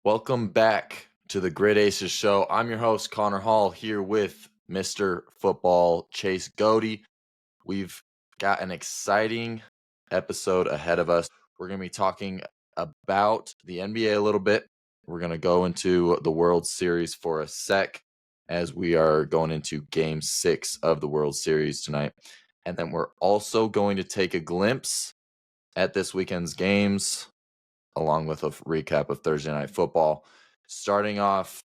Welcome back to the Grid Aces Show. I'm your host, Connor Hall, here with Mr. Football Chase Godey. We've got an exciting episode ahead of us. We're going to be talking about the NBA a little bit. We're going to go into the World Series for a sec as we are going into game 6 of the World Series tonight. And then we're also going to take a glimpse at this weekend's games along with a recap of Thursday Night Football. Starting off,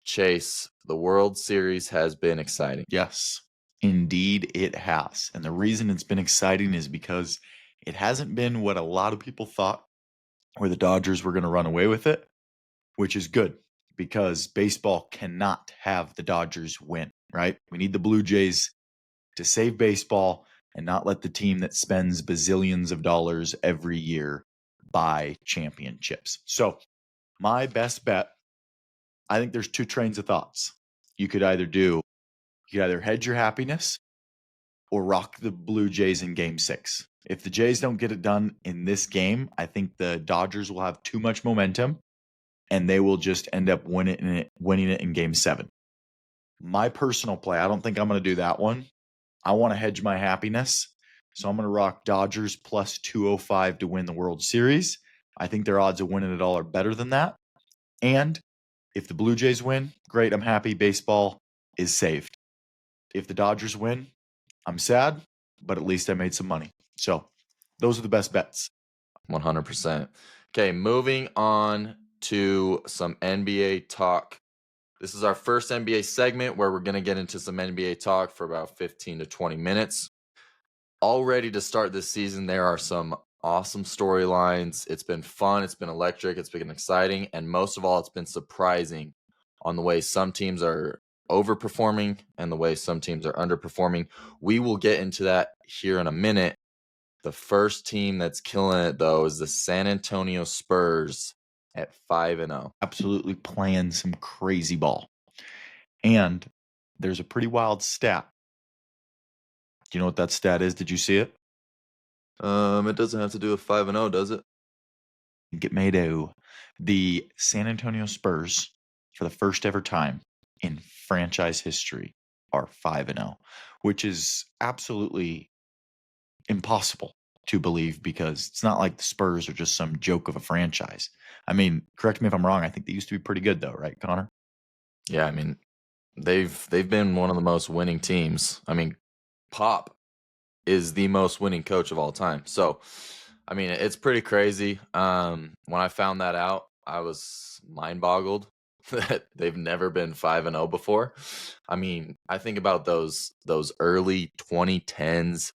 Chase, the World Series has been exciting. Yes, indeed it has. And the reason it's been exciting is because it hasn't been what a lot of people thought, where the Dodgers were going to run away with it, which is good because baseball cannot have the Dodgers win, right? We need the Blue Jays to save baseball and not let the team that spends bazillions of dollars every year buy championships. So, my best bet, I think there's two trains of thoughts. You could either hedge your happiness or rock the Blue Jays in game 6. If the Jays don't get it done in this game, I think the Dodgers will have too much momentum and they will just end up winning it in game 7. My personal play, I don't think I'm going to do that one. I want to hedge my happiness. So I'm going to rock Dodgers plus 205 to win the World Series. I think their odds of winning it all are better than that. And if the Blue Jays win, great, I'm happy. Baseball is saved. If the Dodgers win, I'm sad, but at least I made some money. So those are the best bets. 100%. Okay, moving on to some NBA talk. This is our first NBA segment where we're going to get into some NBA talk for about 15 to 20 minutes. All ready to start this season. There are some awesome storylines. It's been fun. It's been electric. It's been exciting. And most of all, it's been surprising on the way some teams are overperforming and the way some teams are underperforming. We will get into that here in a minute. The first team that's killing it, though, is the San Antonio Spurs at 5-0. Absolutely playing some crazy ball. And there's a pretty wild stat. Do you know what that stat is? Did you see it? It doesn't have to do with 5-0, does it? Get Mado. The San Antonio Spurs, for the first ever time in franchise history, are 5-0, which is absolutely impossible to believe because it's not like the Spurs are just some joke of a franchise. I mean, correct me if I'm wrong. I think they used to be pretty good though, right, Connor? Yeah, I mean, they've been one of the most winning teams. I mean, Pop is the most winning coach of all time. So, I mean, it's pretty crazy. When I found that out, I was mind boggled that they've never been 5-0 before. I mean, I think about those early 2010s,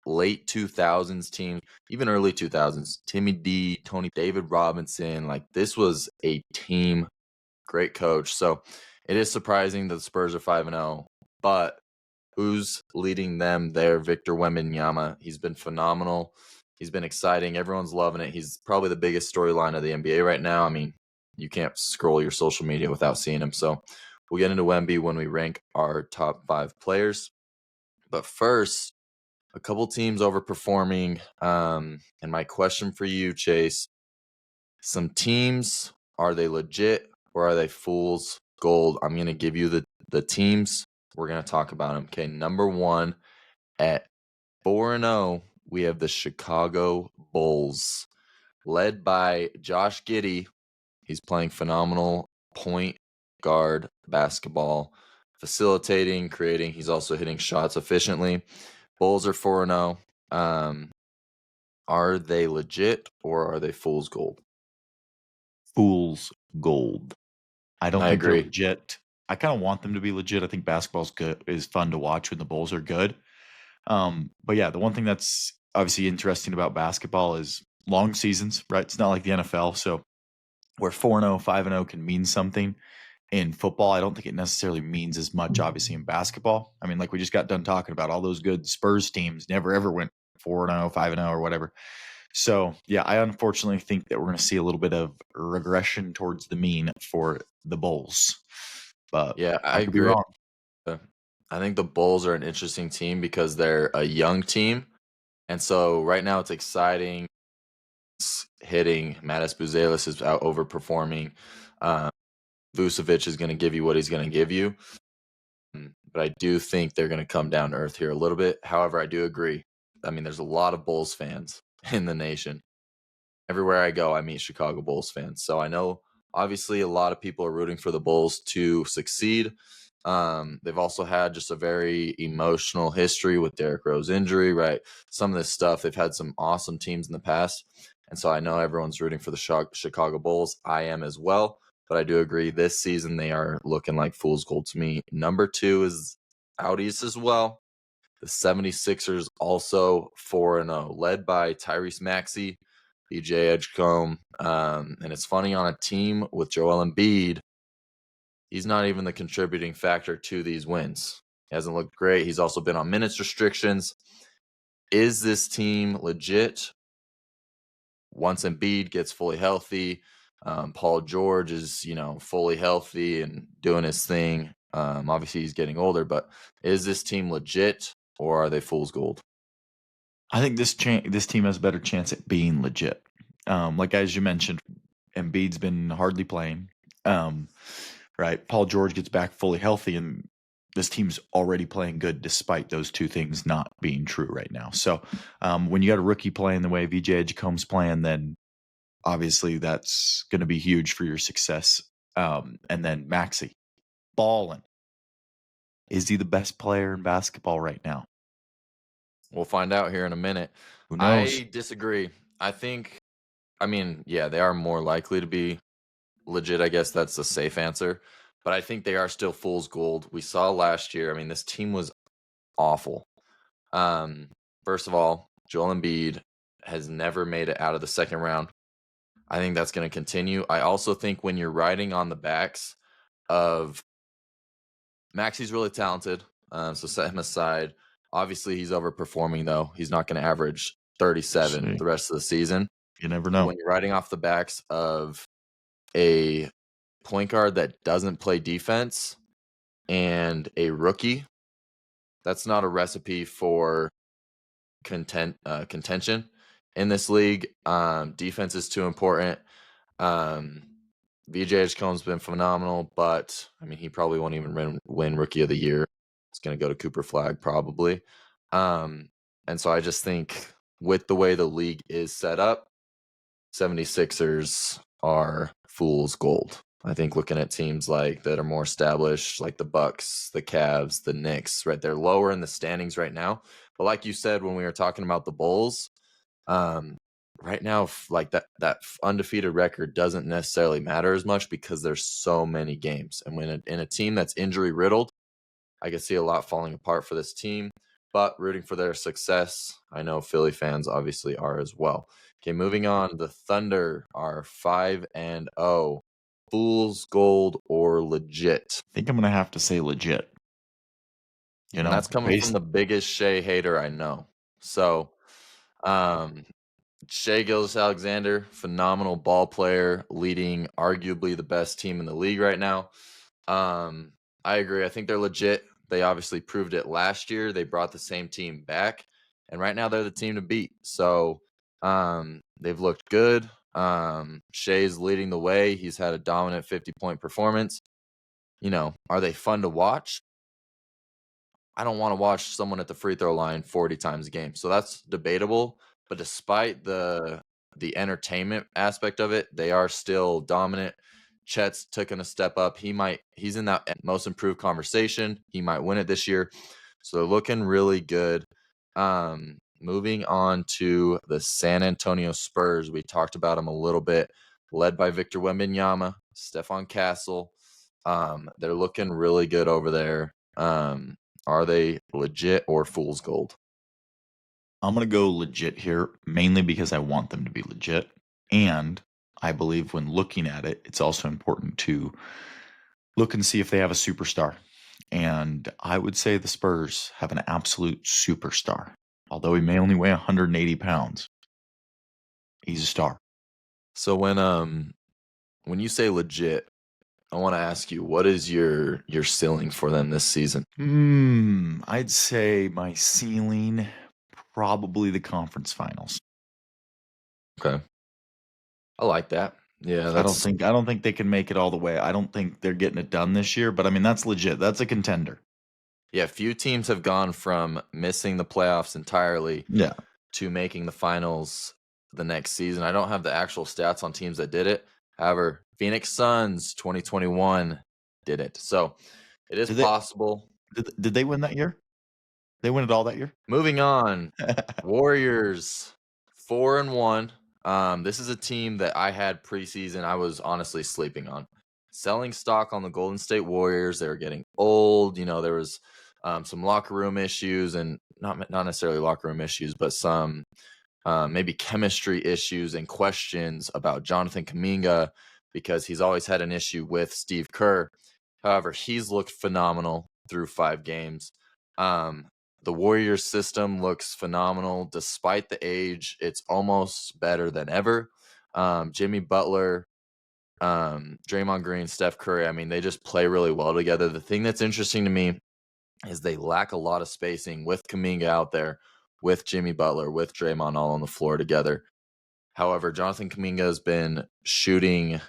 late 2000s teams, even early 2000s, Timmy D, Tony, David Robinson, like this was a team, great coach. So, it is surprising that the Spurs are 5-0, but who's leading them there? Victor Wembanyama. He's been phenomenal. He's been exciting. Everyone's loving it. He's probably the biggest storyline of the NBA right now. I mean, you can't scroll your social media without seeing him. So we'll get into Wemby when we rank our top 5 players. But first, a couple teams overperforming. And my question for you, Chase, some teams, are they legit or are they fool's gold? I'm going to give you the teams. We're going to talk about them. Okay, number 1 at 4-0, we have the Chicago Bulls, led by Josh Giddey. He's playing phenomenal point guard basketball, facilitating, creating. He's also hitting shots efficiently. Bulls are 4-0. Are they legit or are they fool's gold? Fool's gold. I don't I think they're agree. legit. I kind of want them to be legit. I think basketball's good is fun to watch when the Bulls are good. But yeah, the one thing that's obviously interesting about basketball is long seasons, right? It's not like the NFL. So where 4-0, 5-0 can mean something in football, I don't think it necessarily means as much, obviously, in basketball. I mean, like we just got done talking about, all those good Spurs teams never ever went 4-0, 5-0, or whatever. So, yeah, I unfortunately think that we're going to see a little bit of regression towards the mean for the Bulls. But Yeah, I I could be agree. wrong. I think the Bulls are an interesting team because they're a young team. And so right now it's exciting. hitting. Matas Buzelis is out overperforming. Vucevic is going to give you what he's going to give you. But I do think they're going to come down to earth here a little bit. However, I do agree. I mean, there's a lot of Bulls fans in the nation. Everywhere I go, I meet Chicago Bulls fans. So I know obviously a lot of people are rooting for the Bulls to succeed. They've also had just a very emotional history with Derrick Rose injury, right? Some of this stuff, they've had some awesome teams in the past. And so I know everyone's rooting for the Chicago Bulls. I am as well. But I do agree this season they are looking like fool's gold to me. Number 2 is out east as well. The 76ers also 4-0, led by Tyrese Maxey, VJ Edgecombe. And it's funny, on a team with Joel Embiid, he's not even the contributing factor to these wins. He hasn't looked great. He's also been on minutes restrictions. Is this team legit? Once Embiid gets fully healthy, Paul George is, fully healthy and doing his thing. Obviously, he's getting older, but is this team legit or are they fool's gold? I think this team has a better chance at being legit. Like as you mentioned, Embiid's been hardly playing. Right, Paul George gets back fully healthy, and this team's already playing good despite those two things not being true right now. So when you got a rookie playing the way VJ Edgecombe's playing, then obviously that's going to be huge for your success. And then Maxey, balling. Is he the best player in basketball right now? We'll find out here in a minute. Who knows? I disagree. Yeah, they are more likely to be legit. I guess that's the safe answer. But I think they are still fool's gold. We saw last year, this team was awful. First of all, Joel Embiid has never made it out of the second round. I think that's going to continue. I also think when you're riding on the backs of Maxey's really talented, so set him aside. Obviously, he's overperforming, though. He's not going to average 37 the rest of the season. You never know. When you're riding off the backs of a point guard that doesn't play defense and a rookie, that's not a recipe for contention in this league. Defense is too important. VJ Edgecombe's been phenomenal, but he probably won't even win Rookie of the Year. It's going to go to Cooper Flagg probably. And so I just think with the way the league is set up, 76ers are fool's gold. I think looking at teams that are more established, like the Bucks, the Cavs, the Knicks, right? They're lower in the standings right now. But like you said, when we were talking about the Bulls, right now, like that undefeated record doesn't necessarily matter as much because there's so many games. And when in a team that's injury riddled, I can see a lot falling apart for this team. But rooting for their success, I know Philly fans obviously are as well. Okay, moving on. The Thunder are 5-0. Fool's gold or legit? I think I'm gonna have to say legit. And that's coming from the biggest Shea hater I know. So, Shea Gilgeous-Alexander, phenomenal ball player, leading arguably the best team in the league right now. I agree. I think they're legit. They obviously proved it last year. They brought the same team back, and right now they're the team to beat. So they've looked good. Shea's leading the way. He's had a dominant 50-point performance. Are they fun to watch? I don't want to watch someone at the free throw line 40 times a game. So that's debatable. But despite the entertainment aspect of it, they are still dominant. Chet's taken a step up. He's in that most improved conversation. He might win it this year. So they're looking really good. Moving on to the San Antonio Spurs. We talked about them a little bit, led by Victor Wembanyama, Stephon Castle. They're looking really good over there. Are they legit or fool's gold? I'm going to go legit here, mainly because I want them to be legit. And I believe when looking at it, it's also important to look and see if they have a superstar. And I would say the Spurs have an absolute superstar. Although he may only weigh 180 pounds, he's a star. So when you say legit, I want to ask you, what is your ceiling for them this season? I'd say my ceiling, probably the conference finals. Okay. I like that. Yeah, I don't that's think I don't think they can make it all the way. I don't think they're getting it done this year, but I mean that's legit. That's a contender. yeah. Few teams have gone from missing the playoffs entirely Yeah. to making the finals the next season. I don't have the actual stats on teams that did it. However, Phoenix Suns 2021 did it. So it is Did they possible. did they win that year? They win it all that year? Moving on, Warriors 4-1. This is a team that I had preseason. I was honestly sleeping on. Selling stock on the Golden State Warriors. They were getting old. There was some locker room issues, and not necessarily locker room issues, but some maybe chemistry issues and questions about Jonathan Kuminga because he's always had an issue with Steve Kerr. However, he's looked phenomenal through 5 games. The Warriors system looks phenomenal despite the age. It's almost better than ever. Jimmy Butler, Draymond Green, Steph Curry, I mean, they just play really well together. The thing that's interesting to me is they lack a lot of spacing with Kuminga out there, with Jimmy Butler, with Draymond all on the floor together. However, Jonathan Kuminga has been shooting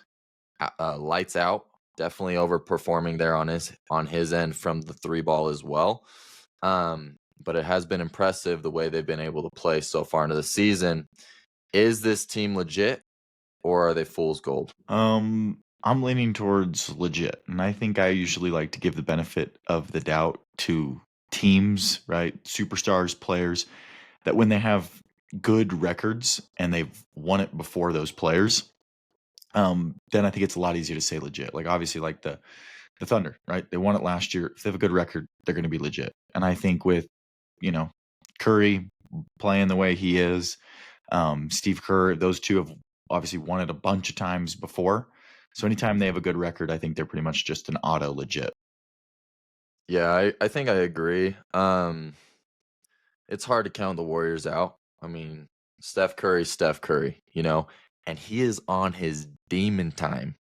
lights out, definitely overperforming there on his end from the 3 ball as well. But it has been impressive the way they've been able to play so far into the season. Is this team legit, or are they fool's gold? I'm leaning towards legit, and I think I usually like to give the benefit of the doubt to teams, right? Superstars, players that when they have good records and they've won it before those players, then I think it's a lot easier to say legit. Like obviously, like the Thunder, right? They won it last year. If they have a good record, they're going to be legit. And I think with you know Curry playing the way he is, Steve Kerr, those two have obviously won it a bunch of times before. So anytime they have a good record, I think they're pretty much just an auto legit. Yeah, I think I agree. It's hard to count the Warriors out. I mean, Steph Curry, and he is on his demon time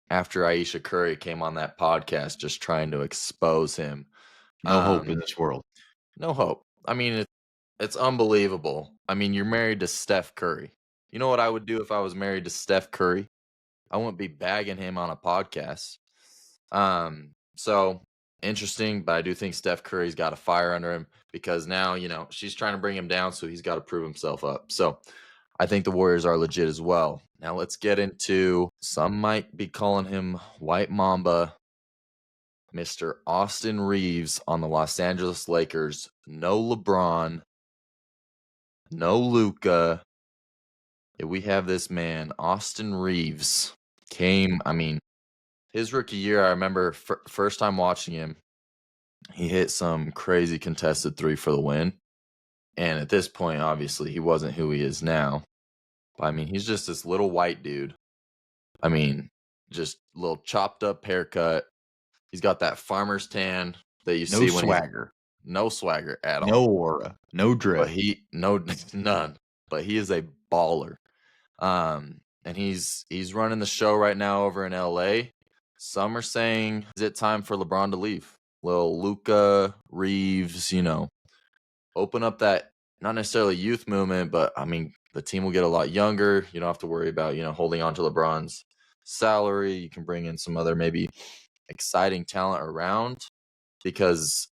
after Aisha Curry came on that podcast just trying to expose him. No hope in Um, this world. no hope. I mean, it's unbelievable. I mean, you're married to Steph Curry. You know what I would do if I was married to Steph Curry? I wouldn't be bagging him on a podcast. So interesting, but I do think Steph Curry's got a fire under him because now, she's trying to bring him down, so he's got to prove himself up. So I think the Warriors are legit as well. Now let's get into some might be calling him White Mamba, Mr. Austin Reeves on the Los Angeles Lakers. No LeBron, no Luca. We have this man, Austin Reeves, I mean, his rookie year, I remember first time watching him, he hit some crazy contested 3 for the win. And at this point, obviously, he wasn't who he is now. But I mean, he's just this little white dude. I mean, just little chopped up haircut. He's got that farmer's tan that you No see when he's swagger, no swagger at all. no aura, no drip. But no none. But he is a baller. And he's running the show right now over in LA. Some are saying, is it time for LeBron to leave? Little Luca Reeves, open up that not necessarily youth movement, but I mean the team will get a lot younger. You don't have to worry about, holding on to LeBron's salary. You can bring in some other maybe exciting talent around because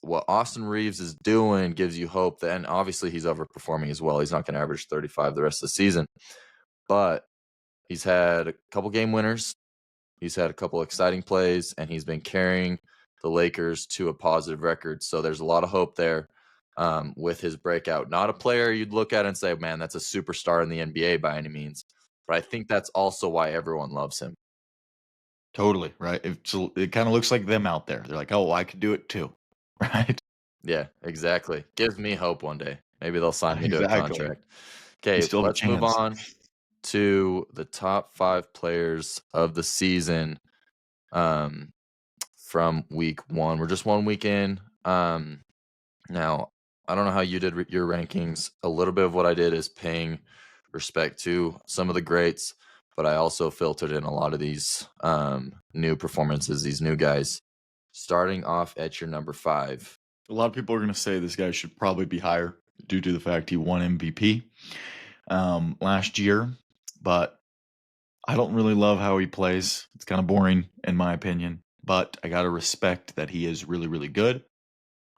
what Austin Reeves is doing gives you hope that, and obviously he's overperforming as well. He's not going to average 35 the rest of the season, but he's had a couple game winners. He's had a couple exciting plays, and he's been carrying the Lakers to a positive record. So there's a lot of hope there with his breakout. Not a player you'd look at and say, man, that's a superstar in the NBA by any means. But I think that's also why everyone loves him. Totally right. It kind of looks like them out there. They're like, oh, I could do it too, right? Yeah, exactly. Gives me hope one day. Maybe they'll sign me to a Exactly. contract. You Okay, still have a let's move chance. on to the top 5 players of the season from week 1. We're just 1 week in. Now, I don't know how you did your rankings. A little bit of what I did is paying respect to some of the greats, but I also filtered in a lot of these new performances, these new guys. Starting off at your number 5. A lot of people are going to say this guy should probably be higher due to the fact he won MVP last year, but I don't really love how he plays. It's kind of boring, in my opinion, but I got to respect that he is really, really good.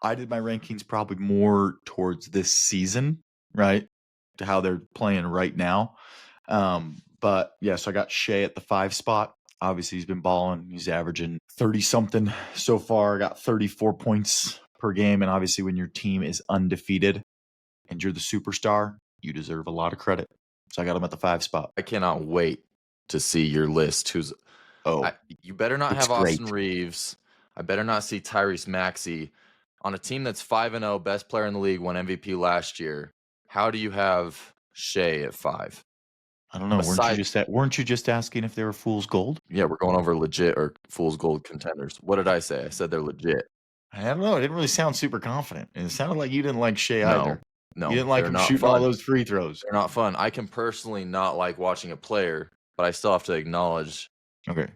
I did my rankings probably more towards this season, right? To how they're playing right now. But yeah, so I got Shea at the 5 spot. Obviously, he's been balling. He's averaging 30 something so far. Got 34 points per game. And obviously, when your team is undefeated and you're the superstar, you deserve a lot of credit. So I got him at the 5 spot. I cannot wait to see your list. Oh, You better not it's have Austin great. Reeves. I better not see Tyrese Maxey on a team that's 5-0, best player in the league, won MVP last year. How do you have Shea at 5? I don't know. Weren't you just asking if they were fool's gold? Yeah, we're going over legit or fool's gold contenders. What did I say? I said they're legit. I don't know. It didn't really sound super confident. And it sounded like you didn't like Shea No, either. no, You didn't like they're him not shooting all fun. those free throws. They're not fun. I can personally not like watching a player, but I still have to acknowledge Okay.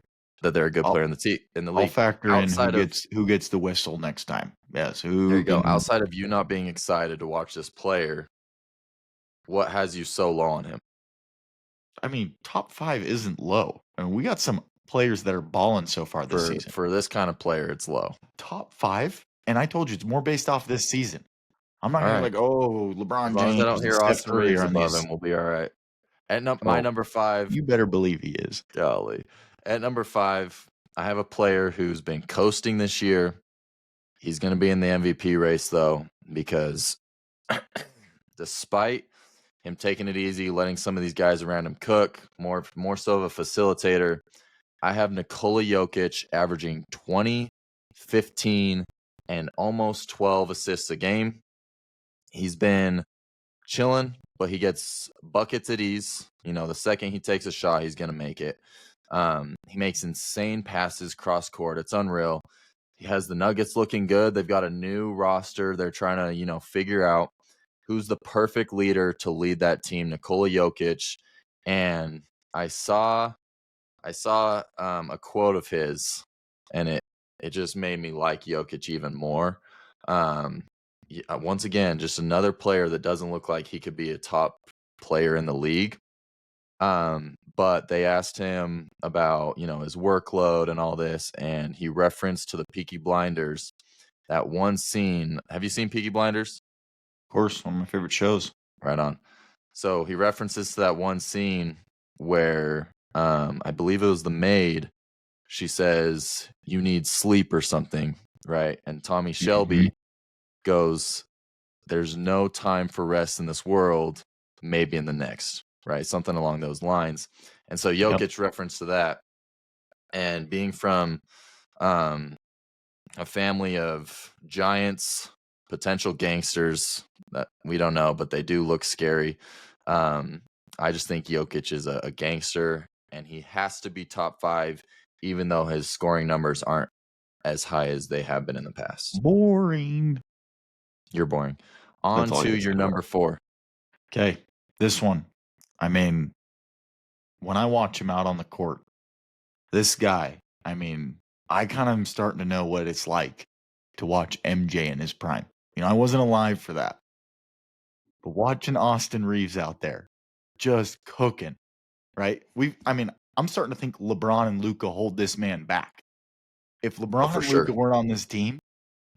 that they're a good player in the I'll league. factor in Outside of who gets the whistle next time. Yes. there Who you go. can, Outside of you not being excited to watch this player, what has you so low on him? I mean, top 5 isn't low. I mean, we got some players that are balling so far this season. For this kind of player, it's low. Top 5? And I told you it's more based off this season. I'm not All gonna right. be like, oh, LeBron As long as James I don't and hear Steph Austin Curry Reeves are on above these. him, we'll be all right. At my Oh, number 5, you better believe he is. golly. At number 5, I have a player who's been coasting this year. He's going to be in the MVP race, though, because despite him taking it easy, letting some of these guys around him cook, more so of a facilitator, I have Nikola Jokic averaging 20, 15, and almost 12 assists a game. He's been chilling, but he gets buckets at ease. You know, the second he takes a shot, he's going to make it. He makes insane passes cross court. It's unreal. He has the Nuggets looking good. They've got a new roster. They're trying to, figure out who's the perfect leader to lead that team. Nikola Jokic. And I saw a quote of his, and it just made me like Jokic even more. Once again, just another player that doesn't look like he could be a top player in the league. But they asked him about, his workload and all this, and he referenced to the Peaky Blinders, that one scene. Have you seen Peaky Blinders? Of course, one of my favorite shows. Right on. So he references to that one scene where I believe it was the maid. She says, "You need sleep" or something, right? And Tommy Shelby goes, "There's no time for rest in this world, maybe in the next," right? Something along those lines. And so Jokic reference to that, and being from a family of giants, potential gangsters that we don't know, but they do look scary. I just think Jokic is a gangster, and he has to be top 5, even though his scoring numbers aren't as high as they have been in the past. Boring. You're boring. On to your number 4. Okay, this one. I mean, when I watch him out on the court, this guy, I mean, I kind of am starting to know what it's like to watch MJ in his prime. I wasn't alive for that. But watching Austin Reeves out there just cooking, right? I'm starting to think LeBron and Luka hold this man back. If LeBron and Luka weren't on this team,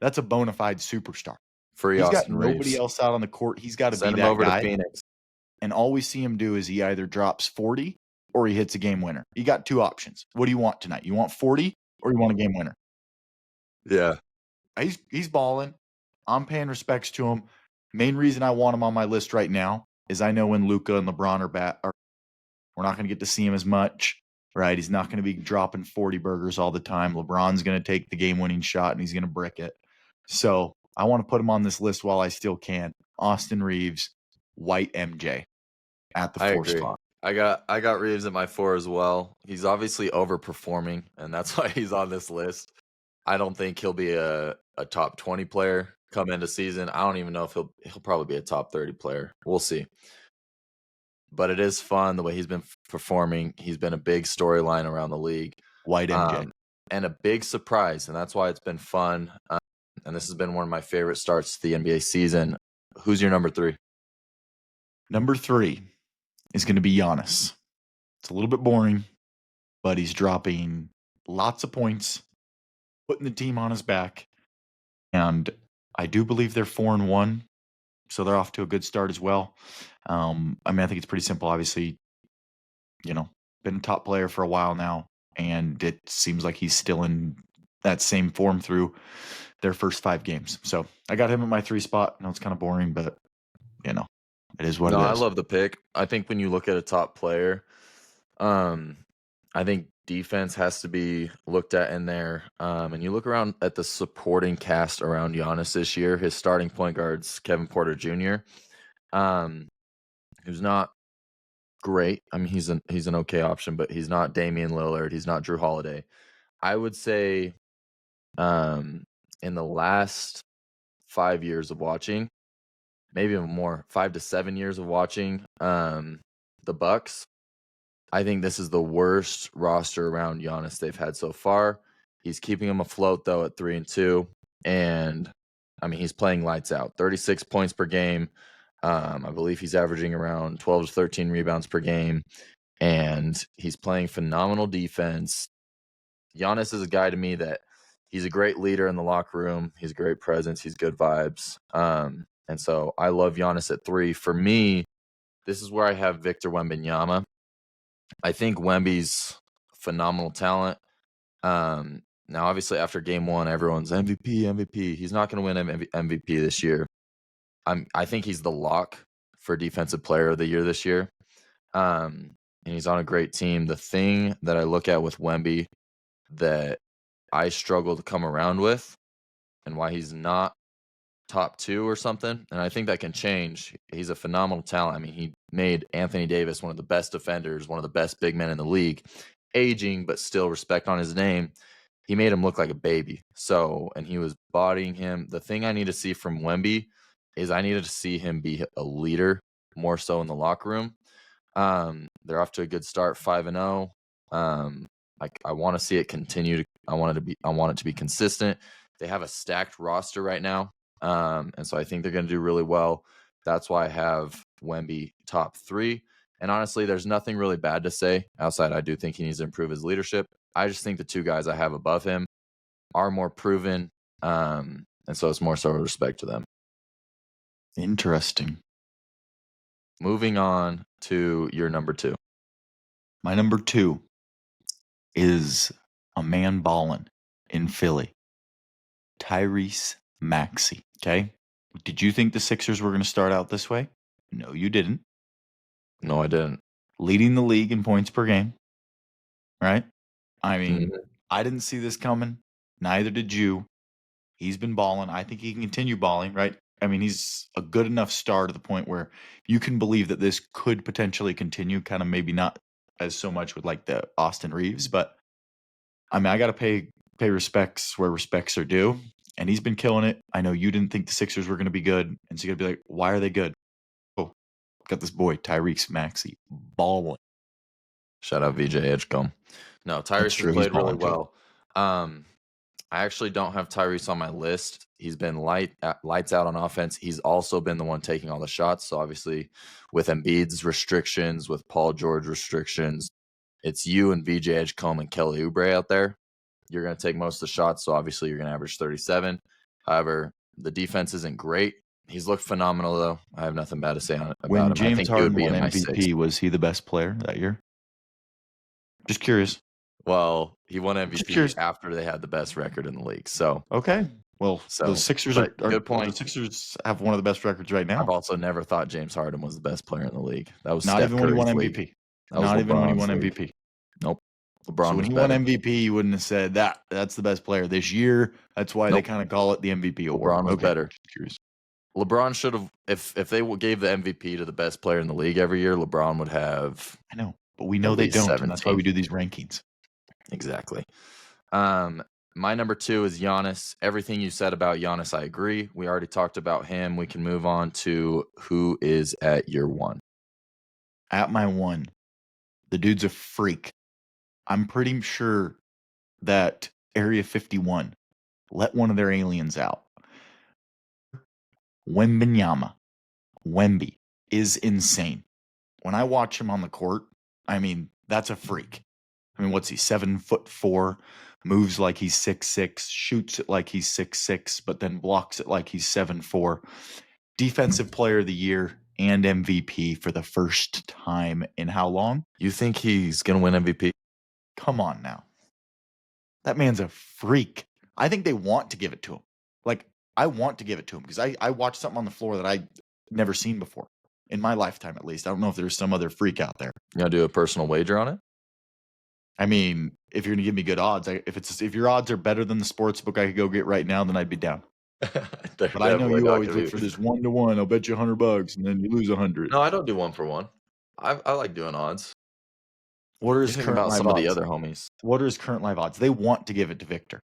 that's a bona fide superstar. Free He's Austin got Reeves. Nobody else out on the court. He's got to be Send him that over guy. to Phoenix. And all we see him do is he either drops 40 or he hits a game winner. You got 2 options. What do you want tonight? You want 40 or you want a game winner? Yeah. He's balling. I'm paying respects to him. Main reason I want him on my list right now is I know when Luka and LeBron we're not going to get to see him as much, right? He's not going to be dropping 40 burgers all the time. LeBron's going to take the game-winning shot and he's going to brick it. So I want to put him on this list while I still can. Austin Reeves, white MJ at the 4 spot. I got Reeves at my 4 as well. He's obviously overperforming, and that's why he's on this list. I don't think he'll be a top 20 player come into season. I don't even know if he'll probably be a top 30 player. We'll see. But it is fun the way he's been performing. He's been a big storyline around the league. White MJ. And a big surprise, and that's why it's been fun. And this has been one of my favorite starts to the NBA season. Who's your number 3? Number 3 is going to be Giannis. It's a little bit boring, but he's dropping lots of points, putting the team on his back. And I do believe they're 4-1, so they're off to a good start as well. I think it's pretty simple. Obviously, been a top player for a while now, and it seems like he's still in that same form through their first 5 games. So I got him at my 3 spot. I know it's kind of boring, but it is what No, it I is. love the pick. I think when you look at a top player, I think defense has to be looked at in there. And you look around at the supporting cast around Giannis this year. His starting point guard's Kevin Porter Jr., who's not great. I mean, he's an okay option, but he's not Damian Lillard. He's not Drew Holiday. I would say, in the last 5 years of watching, maybe even more, 5 to 7 years of watching, the Bucks, I think this is the worst roster around Giannis they've had so far. He's keeping them afloat though at 3-2, and I mean he's playing lights out. 36 points per game. I believe he's averaging around 12 to 13 rebounds per game, and he's playing phenomenal defense. Giannis is a guy to me that he's a great leader in the locker room. He's a great presence. He's good vibes. And so I love Giannis at 3. For me, this is where I have Victor Wembanyama. I think Wemby's phenomenal talent. Now, obviously, after game 1, everyone's MVP, MVP. He's not going to win MVP this year. I think he's the lock for Defensive Player of the Year this year. And he's on a great team. The thing that I look at with Wemby that I struggle to come around with, and why he's not top 2 or something, and I think that can change. He's a phenomenal talent. I mean, he made Anthony Davis one of the best defenders, one of the best big men in the league, aging, but still respect on his name. He made him look like a baby. So, and he was bodying him. The thing I need to see from Wemby is I needed to see him be a leader more so in the locker room. They're off to a good start, 5-0. I want to see it continue. I want it to be consistent. They have a stacked roster right now. And so I think they're going to do really well. That's why I have Wemby top 3. And honestly, there's nothing really bad to say outside. I do think he needs to improve his leadership. I just think the 2 guys I have above him are more proven. And so it's more so respect to them. Interesting. Moving on to your number 2. My number 2 is a man ballin' in Philly, Tyrese Maxey. Okay. Did you think the Sixers were going to start out this way? No, you didn't. No, I didn't. Leading the league in points per game, right? I mean, I didn't see this coming. Neither did you. He's been balling. I think he can continue balling, right? I mean, he's a good enough star to the point where you can believe that this could potentially continue, kind of maybe not as so much with like the Austin Reeves, but I mean, I got to pay respects where respects are due, and he's been killing it. I know you didn't think the Sixers were going to be good, and so you're going to be like, why are they good? Oh, got this boy, Tyrese Maxey, balling. Shout out VJ Edgecombe. No, Tyrese has played really well. I actually don't have Tyrese on my list. He's been lights out on offense. He's also been the one taking all the shots. So obviously, with Embiid's restrictions, with Paul George restrictions, it's you and VJ Edgecombe and Kelly Oubre out there. You're going to take most of the shots. So obviously, you're going to average 37. However, the defense isn't great. He's looked phenomenal, though. I have nothing bad to say about him. When I James think Harden he would be won in my MVP, 6. was he the best player that year? Just curious. Well, he won MVP after they had the best record in the league. So okay, well, the Sixers are good point. The Sixers have one of the best records right now. I've also never thought James Harden was the best player in the league. That was not Steph even when he won Curry's MVP. league. Not even when he won MVP. Nope. LeBron. So when he won MVP, you wouldn't have said that's the best player this year. That's why they kind of call it the MVP award. LeBron was better. Curious. LeBron should have, if they gave the MVP to the best player in the league every year, LeBron would have. I know, but we know they don't, 17. and that's why we do these rankings. Exactly. My number 2 is Giannis. Everything you said about Giannis, I agree. We already talked about him. We can move on to who is at your 1. At my 1, the dude's a freak. I'm pretty sure that Area 51 let one of their aliens out. Wembanyama. Wemby is insane. When I watch him on the court, I mean, That's a freak. I mean, what's he, 7'4", moves like he's 6'6", shoots it like he's 6'6", but then blocks it like he's 7'4". Defensive Player of the Year and MVP for the first time in how long? You think he's gonna win MVP? Come on now. That man's a freak. I think they want to give it to him. Like, I want to give it to him because I watched something on the floor that I never seen before in my lifetime, at least. I don't know if there's some other freak out there. You gonna do a personal wager on it? I mean, if you're gonna give me good odds, if your odds are better than the sports book I could go get right now, then I'd be down. They're But I know definitely you not always gonna look be. for this 1-to-1. I'll bet you $100, and then you lose 100. No, I don't do 1-for-1. I like doing odds. What are You his think current about live some of the odds? other homies. What are his current live odds? They want to give it to Victor.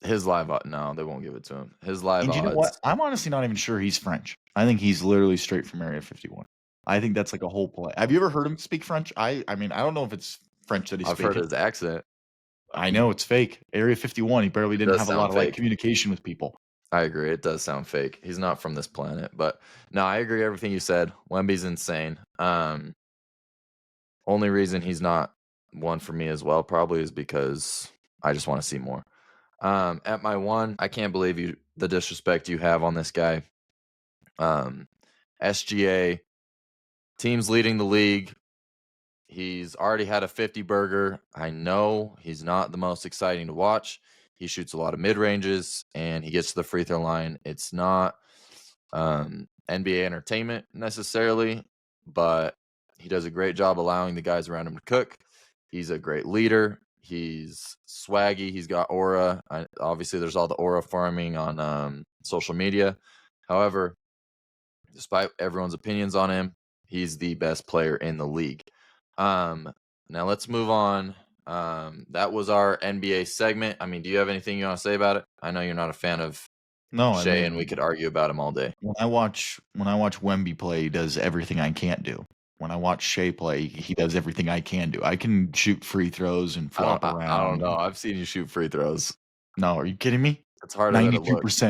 His live no, they won't give it to him. His live And you know what? odds. I'm honestly not even sure he's French. I think he's literally straight from Area 51. I think that's like a whole play. Have you ever heard him speak French? I mean, I don't know if it's French that he's I've heard speaking. his accent. I know it's fake. Area 51, he barely didn't does have a lot sound of like fake. communication with people. I agree. It does sound fake. He's not from this planet, but no, I agree everything you said. Wemby's insane. Only reason he's not one for me as well probably is because I just want to see more. At my one, I can't believe the disrespect you have on this guy. SGA, teams leading the league. He's already had a 50 burger. I know he's not the most exciting to watch. He shoots a lot of mid ranges and he gets to the free throw line. It's not NBA entertainment necessarily, but he does a great job allowing the guys around him to cook. He's a great leader. He's swaggy. He's got aura. Obviously, there's all the aura farming on social media. However, despite everyone's opinions on him, he's the best player in the league. Now let's move on. That was our NBA segment. I mean, do you have anything you want to say about it? I know you're not a fan of No, I Shea, mean, and we could argue about him all day. when I watch Wemby play, he does everything I can't do. When I watch Shea play, he does everything I can do. I can shoot free throws and flop around. I don't know. I've seen you shoot free throws. No, are you kidding me? It's harder than it 92%. looks.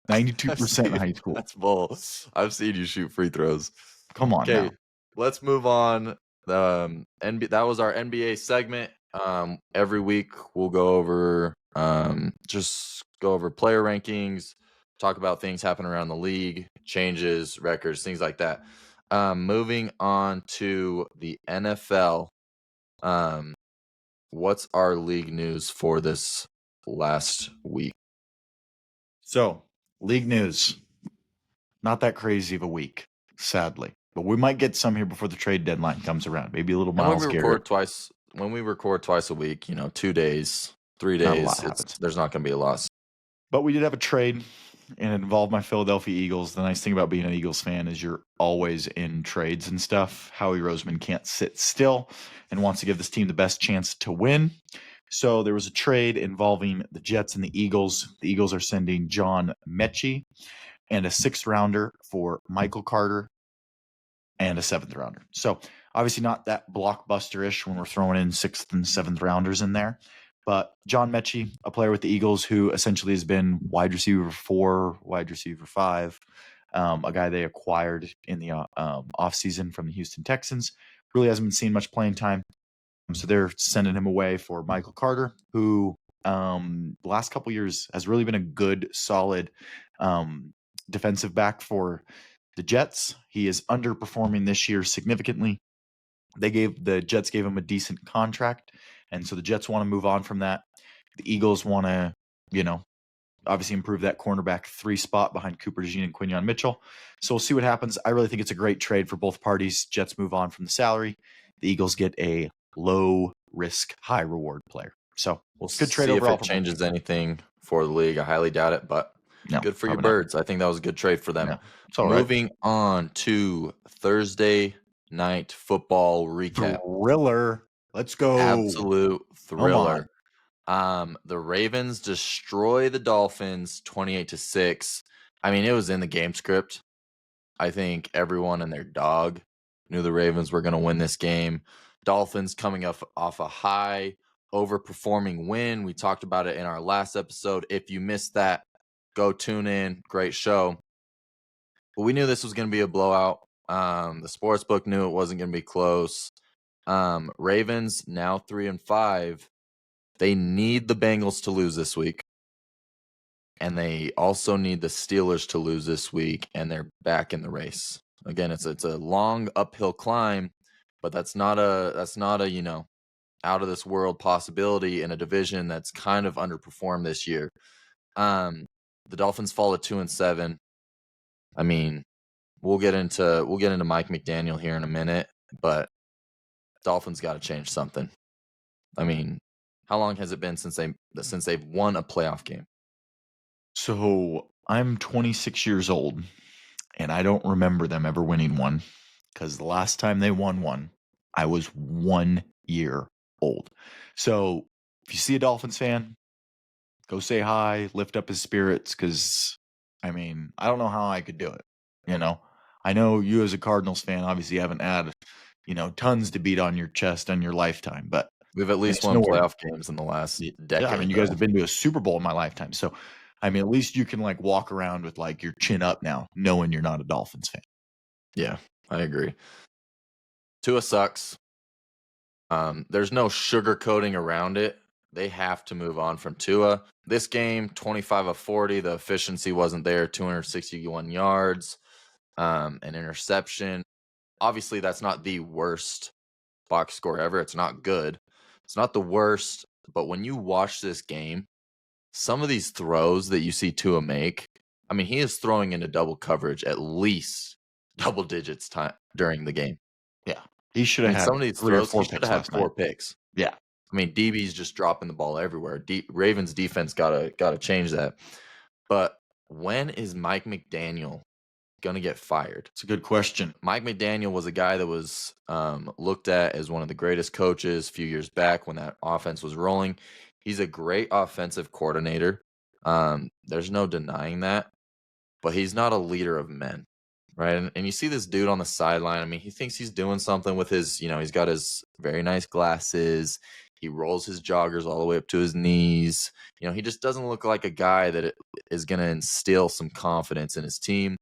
92% in high school. That's bull. I've seen you shoot free throws. Come on now. Okay, let's move on. That was our NBA segment. Every week we'll go over just go over player rankings, talk about things happening around the league, changes, records, things like that. Moving on to the NFL. What's our league news for this last week? So, league news. Not that crazy of a week, sadly. But we might get some here before the trade deadline comes around. Maybe a little Miles Garrett. When we record twice a week, 2 days, 3 Not a days, lot happens. there's not going to be a loss. But we did have a trade, and it involved my Philadelphia Eagles. The nice thing about being an Eagles fan is you're always in trades and stuff. Howie Roseman can't sit still and wants to give this team the best chance to win. So there was a trade involving the Jets and the Eagles. The Eagles are sending John Mechie and a 6th rounder for Michael Carter and a 7th rounder. So obviously not that blockbuster-ish when we're throwing in 6th and 7th rounders in there. But John Mechie, a player with the Eagles who essentially has been wide receiver 4, wide receiver 5, a guy they acquired in the offseason from the Houston Texans, really hasn't been seeing much playing time. So they're sending him away for Michael Carter, who the last couple years has really been a good, solid defensive back for the Jets. He is underperforming this year significantly. The Jets gave him a decent contract, and so the Jets want to move on from that. The Eagles want to, obviously improve that cornerback 3 spot behind Cooper DeJean and Quinyon Mitchell. So we'll see what happens. I really think it's a great trade for both parties. Jets move on from the salary. The Eagles get a low risk, high reward player. So We'll good trade see overall. if it changes anything for the league. I highly doubt it, but good for your Birds. I think that was a good trade for them. Yeah, it's all right. Moving on to Thursday night football recap. Thriller. Let's go. Absolute thriller. The Ravens destroy the Dolphins 28-6. I mean, it was in the game script. I think everyone and their dog knew the Ravens were going to win this game. Dolphins coming off a high, overperforming win. We talked about it in our last episode. If you missed that, go tune in. Great show. But we knew this was going to be a blowout. The sportsbook knew it wasn't going to be close. Ravens now 3-5. They need the Bengals to lose this week, and they also need the Steelers to lose this week, and they're back in the race. Again, it's a long uphill climb, but that's not a out of this world possibility in a division that's kind of underperformed this year. The Dolphins fall to 2-7. I mean, we'll get into Mike McDaniel here in a minute, but Dolphins got to change something. I mean, how long has it been since they've won a playoff game? So I'm 26 years old, and I don't remember them ever winning one because the last time they won one, I was 1 year old. So if you see a Dolphins fan, go say hi, lift up his spirits because, I mean, I don't know how I could do it. I know you as a Cardinals fan obviously haven't had, tons to beat on your chest on your lifetime, but We've at least it's won nowhere. playoff games in the last decade. Yeah, I mean, you guys have been to a Super Bowl in my lifetime. So, I mean, at least you can walk around with your chin up now, knowing you're not a Dolphins fan. Yeah, I agree. Tua sucks. There's no sugarcoating around it. They have to move on from Tua. This game, 25 of 40, the efficiency wasn't there, 261 yards, an interception. Obviously, that's not the worst box score ever. It's not good. It's not the worst, but when you watch this game, some of these throws that you see Tua make, I mean, he is throwing into double coverage at least double digits time during the game. Yeah, he should have had some of these 3 or throws, 4 he should picks have had last 4 night. picks. Yeah, I mean, DB's just dropping the ball everywhere. Ravens defense gotta change that. But when is Mike McDaniel gonna get fired? it's a good question. Mike McDaniel was a guy that was looked at as one of the greatest coaches a few years back when that offense was rolling. He's a great offensive coordinator. There's no denying that, but he's not a leader of men, right? And you see this dude on the sideline. I mean, he thinks he's doing something with his, he's got his very nice glasses. He rolls his joggers all the way up to his knees. He just doesn't look like a guy that is going to instill some confidence in his team.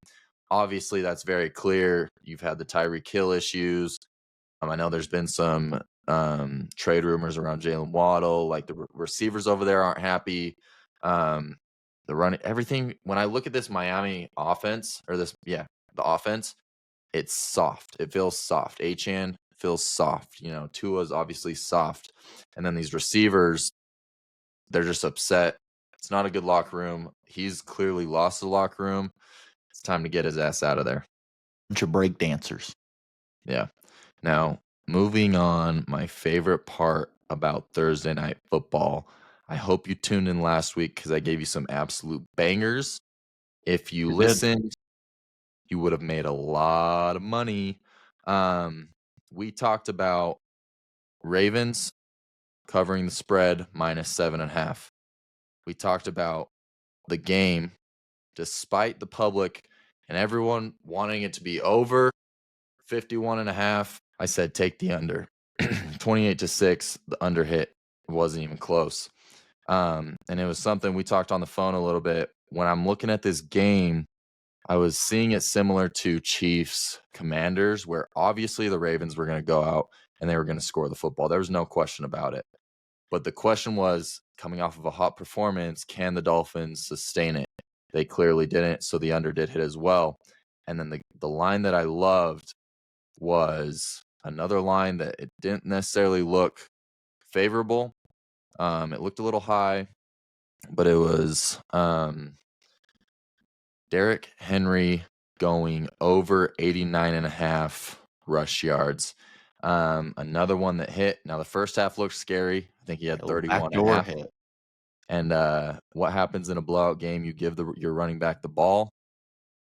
Obviously, that's very clear. You've had the Tyreek Hill issues. I know there's been some trade rumors around Jalen Waddle. Like the receivers over there aren't happy. The running, everything. When I look at this Miami offense, the offense, it's soft. It feels soft. Achane feels soft. Tua's obviously soft, and then these receivers, they're just upset. It's not a good locker room. He's clearly lost the locker room. It's time to get his ass out of there. Bunch of break dancers. Yeah. Now, moving on, my favorite part about Thursday Night Football. I hope you tuned in last week because I gave you some absolute bangers. If you listened, you would have made a lot of money. We talked about Ravens covering the spread -7.5. We talked about the game, despite the public and everyone wanting it to be over 51.5. I said take the under. 28-6. The under hit. It wasn't even close. And it was something we talked on the phone a little bit. When I'm looking at this game, I was seeing it similar to Chiefs Commanders, where obviously the Ravens were going to go out and they were going to score the football. There was no question about it. But the question was, coming off of a hot performance, can the Dolphins sustain it? They clearly didn't, so the under did hit as well. And then the line that I loved was another line that it didn't necessarily look favorable. It looked a little high, but it was Derrick Henry going over 89.5 rush yards. Another one that hit. Now, the first half looked scary. I think he had 31.5. Hit. And what happens in a blowout game? You give your running back the ball.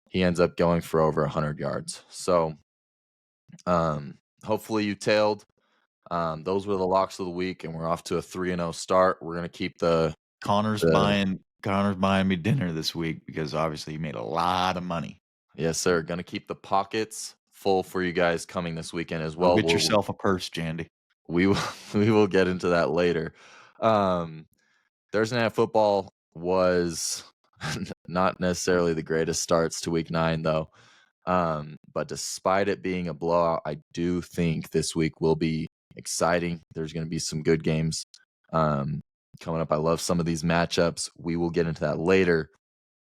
He ends up going for over 100 yards. So hopefully you tailed. Those were the locks of the week, and we're off to a 3-0 start. We're going to keep Connor's buying me dinner this week because obviously he made a lot of money. Yes, sir. Going to keep the pockets full for you guys coming this weekend as well. Go get yourself a purse, Jandy. We will get into that later. Thursday Night Football was not necessarily the greatest starts to week 9, though. But despite it being a blowout, I do think this week will be exciting. There's going to be some good games coming up. I love some of these matchups. We will get into that later.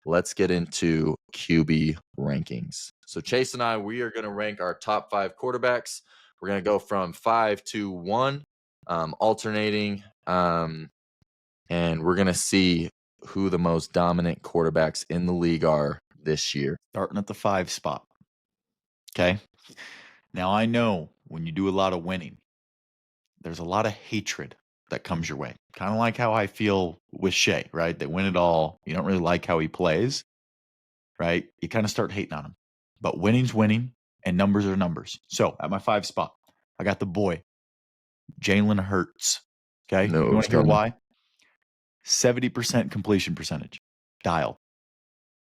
Let's get into QB rankings. So Chase and I, we are going to rank our top 5 quarterbacks. We're going to go from 5 to 1, alternating, and we're going to see who the most dominant quarterbacks in the league are this year. Starting at the 5 spot. Okay. Now, I know when you do a lot of winning, there's a lot of hatred that comes your way. Kind of like how I feel with Shea, right? They win it all. You don't really like how he plays, right? You kind of start hating on him. But winning's winning and numbers are numbers. So at my 5 spot, I got the boy, Jalen Hurts. Okay. No, You want it's to hear coming. why? 70% completion percentage. Dialed.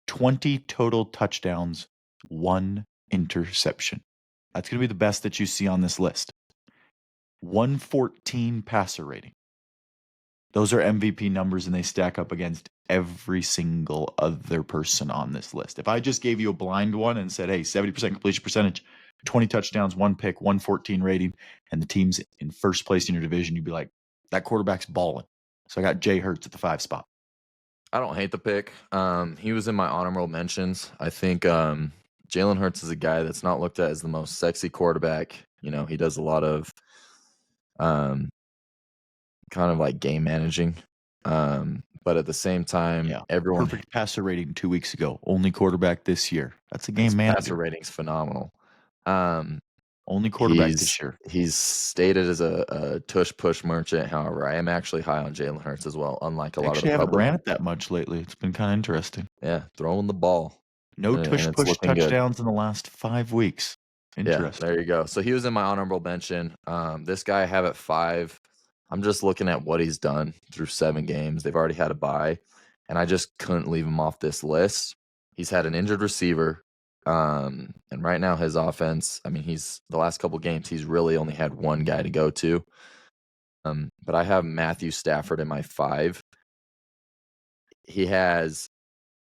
20 total touchdowns, 1 interception. That's going to be the best that you see on this list. 114 passer rating. Those are MVP numbers, and they stack up against every single other person on this list. If I just gave you a blind one and said, hey, 70% completion percentage, 20 touchdowns, 1 pick, 114 rating, and the team's in first place in your division, you'd be like, that quarterback's balling. So I got Jay Hurts at the 5 spot. I don't hate the pick. He was in my honorable mentions. I think Jalen Hurts is a guy that's not looked at as the most sexy quarterback. You know, he does a lot of kind of like game managing. But at the same time, everyone perfect passer rating 2 weeks ago. Only quarterback this year. That's a game his manager. passer rating's phenomenal. Only quarterback this year. He's stated as a tush push merchant. However, I am actually high on Jalen Hurts as well, unlike a lot of the haven't public. ran it that much lately. It's been kind of interesting. Yeah, throwing the ball. No tush and it's push looking good. touchdowns in the last 5 weeks. Interesting. Yeah, there you go. So he was in my honorable mention. This guy I have at 5. I'm just looking at what he's done through 7 games. They've already had a bye, and I just couldn't leave him off this list. He's had an injured receiver, and right now his offense, I mean, the last couple games, he's really only had one guy to go to. But I have Matthew Stafford in my 5. He has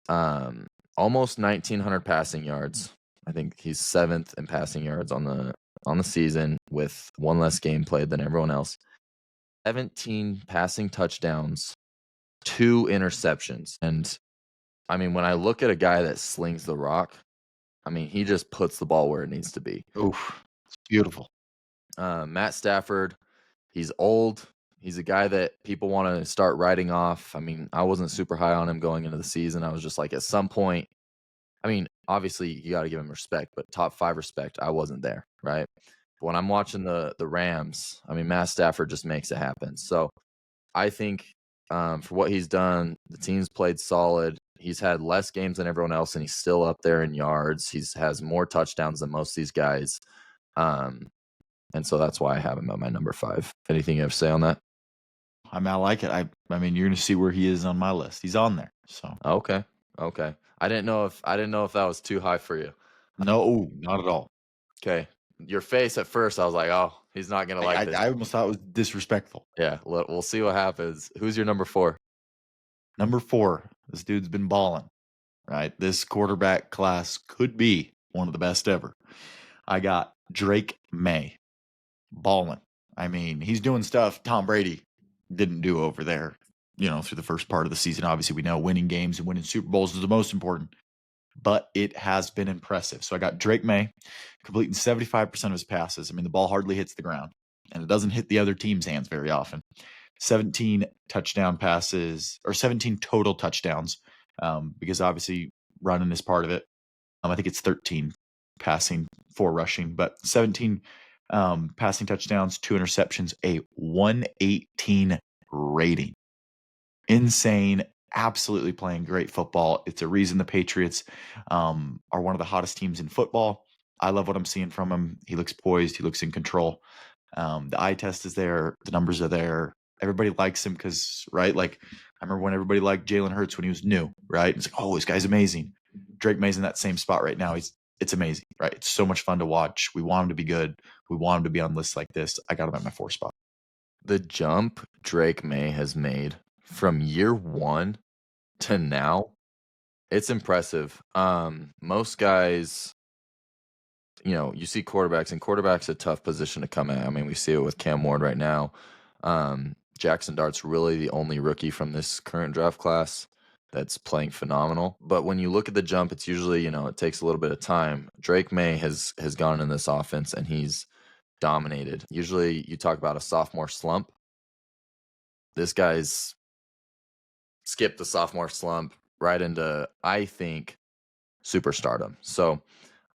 almost 1,900 passing yards. I think he's 7th in passing yards on the season with one less game played than everyone else. 17 passing touchdowns, 2 interceptions. And I mean, when I look at a guy that slings the rock, I mean, he just puts the ball where it needs to be. Oof, it's beautiful. Matt Stafford, he's old. He's a guy that people want to start writing off. I mean, I wasn't super high on him going into the season. I was just like, at some point, I mean, obviously you got to give him respect, but top 5 respect, I wasn't there, right? When I'm watching the Rams, I mean, Matt Stafford just makes it happen. So I think for what he's done, the team's played solid. He's had less games than everyone else, and he's still up there in yards. He has more touchdowns than most of these guys. And so that's why I have him at my number 5. Anything you have to say on that? I mean, I like it. I mean, you're going to see where he is on my list. He's on there. So Okay. I didn't know if that was too high for you. No, not at all. Okay. Your face at first, I was like, oh, he's not going to like this. I almost thought it was disrespectful. Yeah, we'll see what happens. Who's your number 4? Number 4, this dude's been balling, right? This quarterback class could be one of the best ever. I got Drake May, balling. I mean, he's doing stuff Tom Brady didn't do over there, through the first part of the season. Obviously, we know winning games and winning Super Bowls is the most important, but it has been impressive. So I got Drake May completing 75% of his passes. I mean, the ball hardly hits the ground, and it doesn't hit the other team's hands very often. 17 touchdown passes, or 17 total touchdowns, because obviously running is part of it. I think it's 13 passing, 4 rushing, but 17 passing touchdowns, 2 interceptions, a 118 rating. Insane. Absolutely playing great football. It's a reason the Patriots are one of the hottest teams in football. I love what I'm seeing from him. He looks poised. He looks in control. The eye test is there. The numbers are there. Everybody likes him because, right? Like, I remember when everybody liked Jalen Hurts when he was new, right? It's like, oh, this guy's amazing. Drake May's in that same spot right now. It's amazing, right? It's so much fun to watch. We want him to be good. We want him to be on lists like this. I got him at my 4 spot. The jump Drake May has made from year 1 to now, it's impressive. Most guys, you see quarterbacks, and quarterback's a tough position to come at. I mean, we see it with Cam Ward right now. Jackson Dart's really the only rookie from this current draft class that's playing phenomenal. But when you look at the jump, it's usually, it takes a little bit of time. Drake May has gone in this offense and he's dominated. Usually you talk about a sophomore slump. This guy's skipped the sophomore slump right into, I think, superstardom. So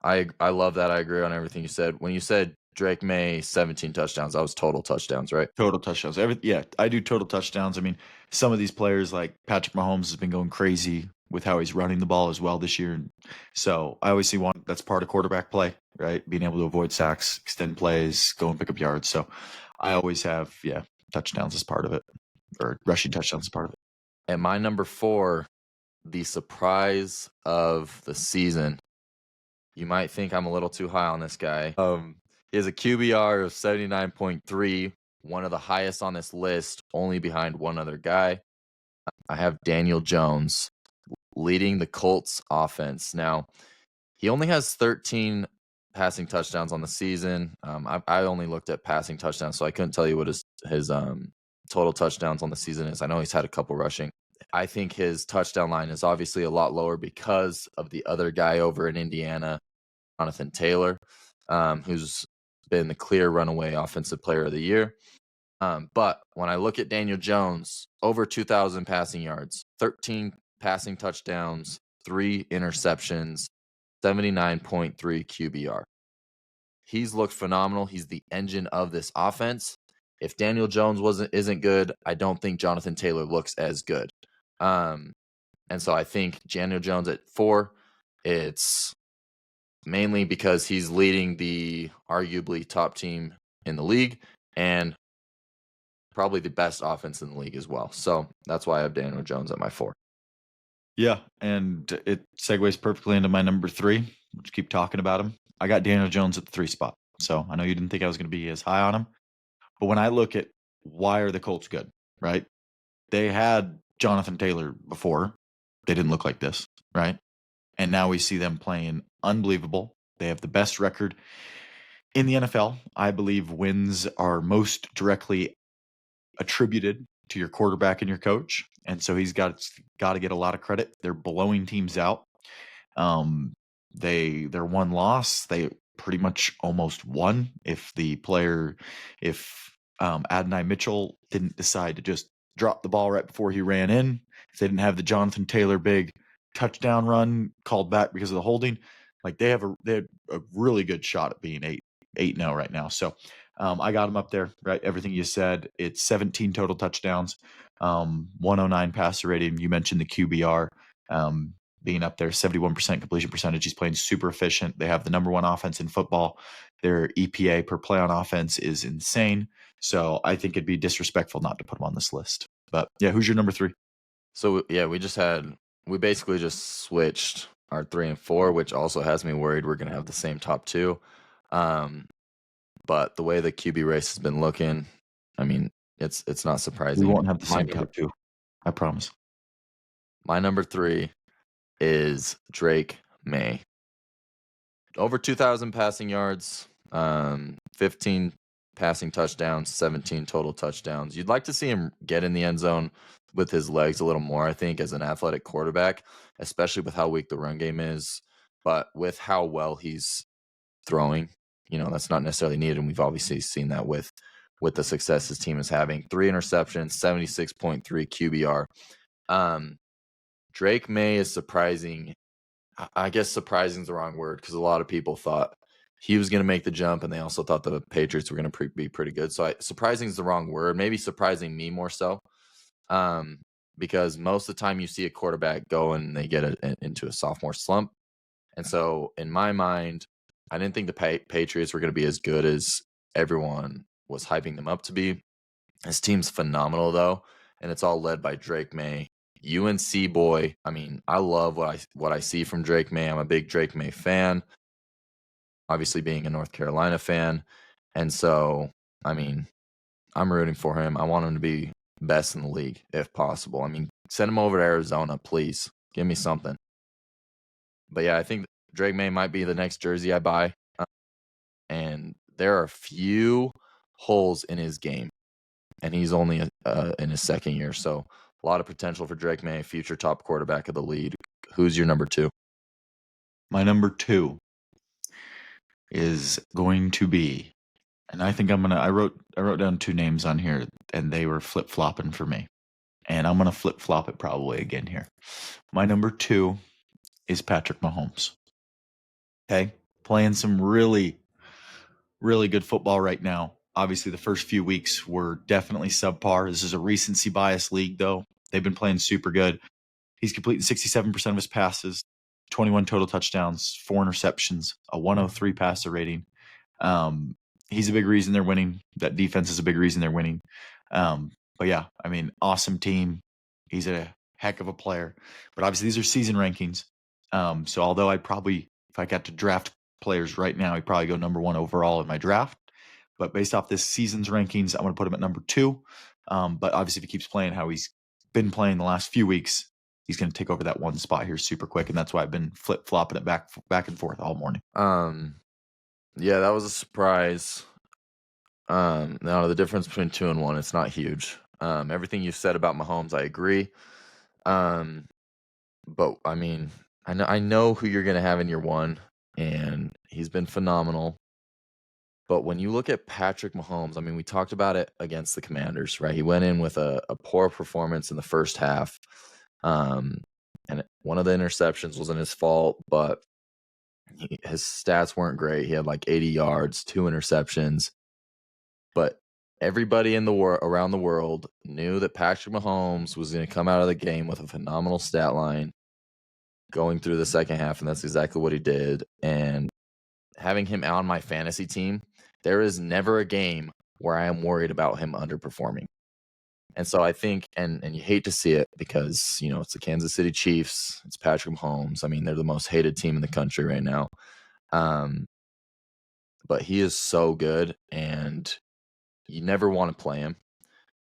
I love that. I agree on everything you said. When you said Drake May 17 touchdowns, that was total touchdowns, right? Total touchdowns. Yeah, I do total touchdowns. I mean, some of these players like Patrick Mahomes has been going crazy with how he's running the ball as well this year. So I always see one that's part of quarterback play, right? Being able to avoid sacks, extend plays, go and pick up yards. So I always have, touchdowns as part of it, or rushing touchdowns as part of it. And my number 4, the surprise of the season. You might think I'm a little too high on this guy. He has a QBR of 79.3, one of the highest on this list, only behind one other guy. I have Daniel Jones leading the Colts offense. Now, he only has 13 passing touchdowns on the season. I only looked at passing touchdowns, so I couldn't tell you what his total touchdowns on the season is. I know he's had a couple rushing. I think his touchdown line is obviously a lot lower because of the other guy over in Indiana, Jonathan Taylor, who's been the clear runaway offensive player of the year. But when I look at Daniel Jones, over 2,000 passing yards, 13 passing touchdowns, 3 interceptions, 79.3 QBR. He's looked phenomenal. He's the engine of this offense. If Daniel Jones isn't good, I don't think Jonathan Taylor looks as good. And so I think Daniel Jones at 4, it's mainly because he's leading the arguably top team in the league and probably the best offense in the league as well. So that's why I have Daniel Jones at my 4. Yeah, and it segues perfectly into my number 3. We'll just keep talking about him. I got Daniel Jones at the 3 spot. So I know you didn't think I was going to be as high on him. But when I look at why are the Colts good, right? They had Jonathan Taylor before. They didn't look like this, right? And now we see them playing unbelievable. They have the best record in the NFL. I believe wins are most directly attributed to your quarterback and your coach. And so he's got to get a lot of credit. They're blowing teams out. Their one loss, they pretty much almost won if Adonai Mitchell didn't decide to just drop the ball right before he ran in. If they didn't have the Jonathan Taylor big touchdown run called back because of the holding, like they had a really good shot at being 8-0 right now. So I got him up there, right? Everything you said. It's 17 total touchdowns, 109 passer rating. You mentioned the QBR being up there, 71% completion percentage. He's playing super efficient. They have the number 1 offense in football. Their EPA per play on offense is insane. So I think it'd be disrespectful not to put him on this list. But yeah, who's your number 3? So yeah, we basically just switched our 3 and 4, which also has me worried we're going to have the same top 2. But the way the QB race has been looking, I mean, it's not surprising. We won't have the same top 2. I promise. My number 3 is Drake May. Over 2,000 passing yards, 15 passing touchdowns, 17 total touchdowns. You'd like to see him get in the end zone with his legs a little more, I think, as an athletic quarterback, especially with how weak the run game is. But with how well he's throwing, that's not necessarily needed. And we've obviously seen that with the success his team is having. 3 interceptions, 76.3 QBR. Drake May is surprising. I guess surprising is the wrong word because a lot of people thought he was going to make the jump, and they also thought the Patriots were going to be pretty good. So surprising is the wrong word. Maybe surprising me more so, because most of the time you see a quarterback go and they get into a sophomore slump. And so in my mind, I didn't think the Patriots were going to be as good as everyone was hyping them up to be. His team's phenomenal, though, and it's all led by Drake May. UNC boy. I mean, I love what I see from Drake May. I'm a big Drake May fan, obviously being a North Carolina fan. And so, I mean, I'm rooting for him. I want him to be best in the league if possible. I mean, send him over to Arizona, please. Give me something. But yeah, I think Drake May might be the next jersey I buy. there are few holes in his game, and he's only in his second year. So a lot of potential for Drake May, future top quarterback of the league. Who's your number 2? My number 2 is going to be, and I think I wrote down 2 names on here, and they were flip-flopping for me. And I'm gonna flip-flop it probably again here. My number 2 is Patrick Mahomes. Okay? Playing some really, really good football right now. Obviously, the first few weeks were definitely subpar. This is a recency bias league, though. They've been playing super good. He's completing 67% of his passes, 21 total touchdowns, 4 interceptions, a 103 passer rating. He's a big reason they're winning. That defense is a big reason they're winning. But yeah, I mean, awesome team. He's a heck of a player. But obviously, these are season rankings. So although I'd probably, if I got to draft players right now, he'd probably go number 1 overall in my draft. But based off this season's rankings, I'm going to put him at number 2. But obviously, if he keeps playing how he's been playing the last few weeks, he's going to take over that 1 spot here super quick. And that's why I've been flip-flopping it back and forth all morning. Yeah, that was a surprise. Now the difference between 2 and 1, it's not huge. Everything you said about Mahomes, I agree. But I mean, I know who you're gonna have in your 1, and he's been phenomenal. But when you look at Patrick Mahomes, I mean, we talked about it against the Commanders, right? He went in with a poor performance in the first half. And one of the interceptions wasn't his fault, but his stats weren't great. He had like 80 yards, 2 interceptions. But everybody in the around the world knew that Patrick Mahomes was going to come out of the game with a phenomenal stat line going through the second half, and that's exactly what he did. And having him on my fantasy team, there is never a game where I am worried about him underperforming. And so I think, and you hate to see it because, you know, it's the Kansas City Chiefs, it's Patrick Mahomes. I mean, they're the most hated team in the country right now. But he is so good, and you never want to play him.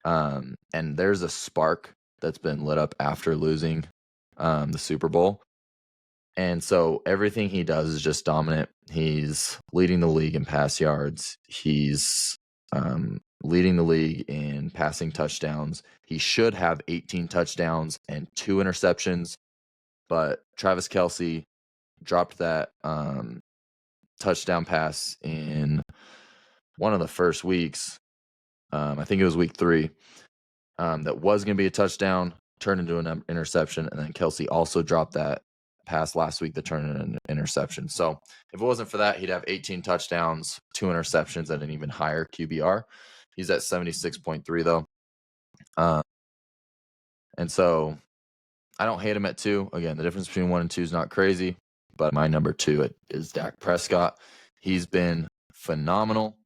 And there's a spark that's been lit up after losing the Super Bowl. And so everything he does is just dominant. He's leading the league in pass yards. He's leading the league in passing touchdowns. He should have 18 touchdowns and 2 interceptions, but Travis Kelce dropped that touchdown pass in one of the first weeks. I think it was week 3. That was going to be a touchdown, turned into an interception, and then Kelce also dropped that pass last week that turned into an interception. So if it wasn't for that, he'd have 18 touchdowns, 2 interceptions, at an even higher QBR. He's at 76.3 though. And so I don't hate him at 2. Again, the difference between 1 and 2 is not crazy, but my number 2 is Dak Prescott. He's been phenomenal.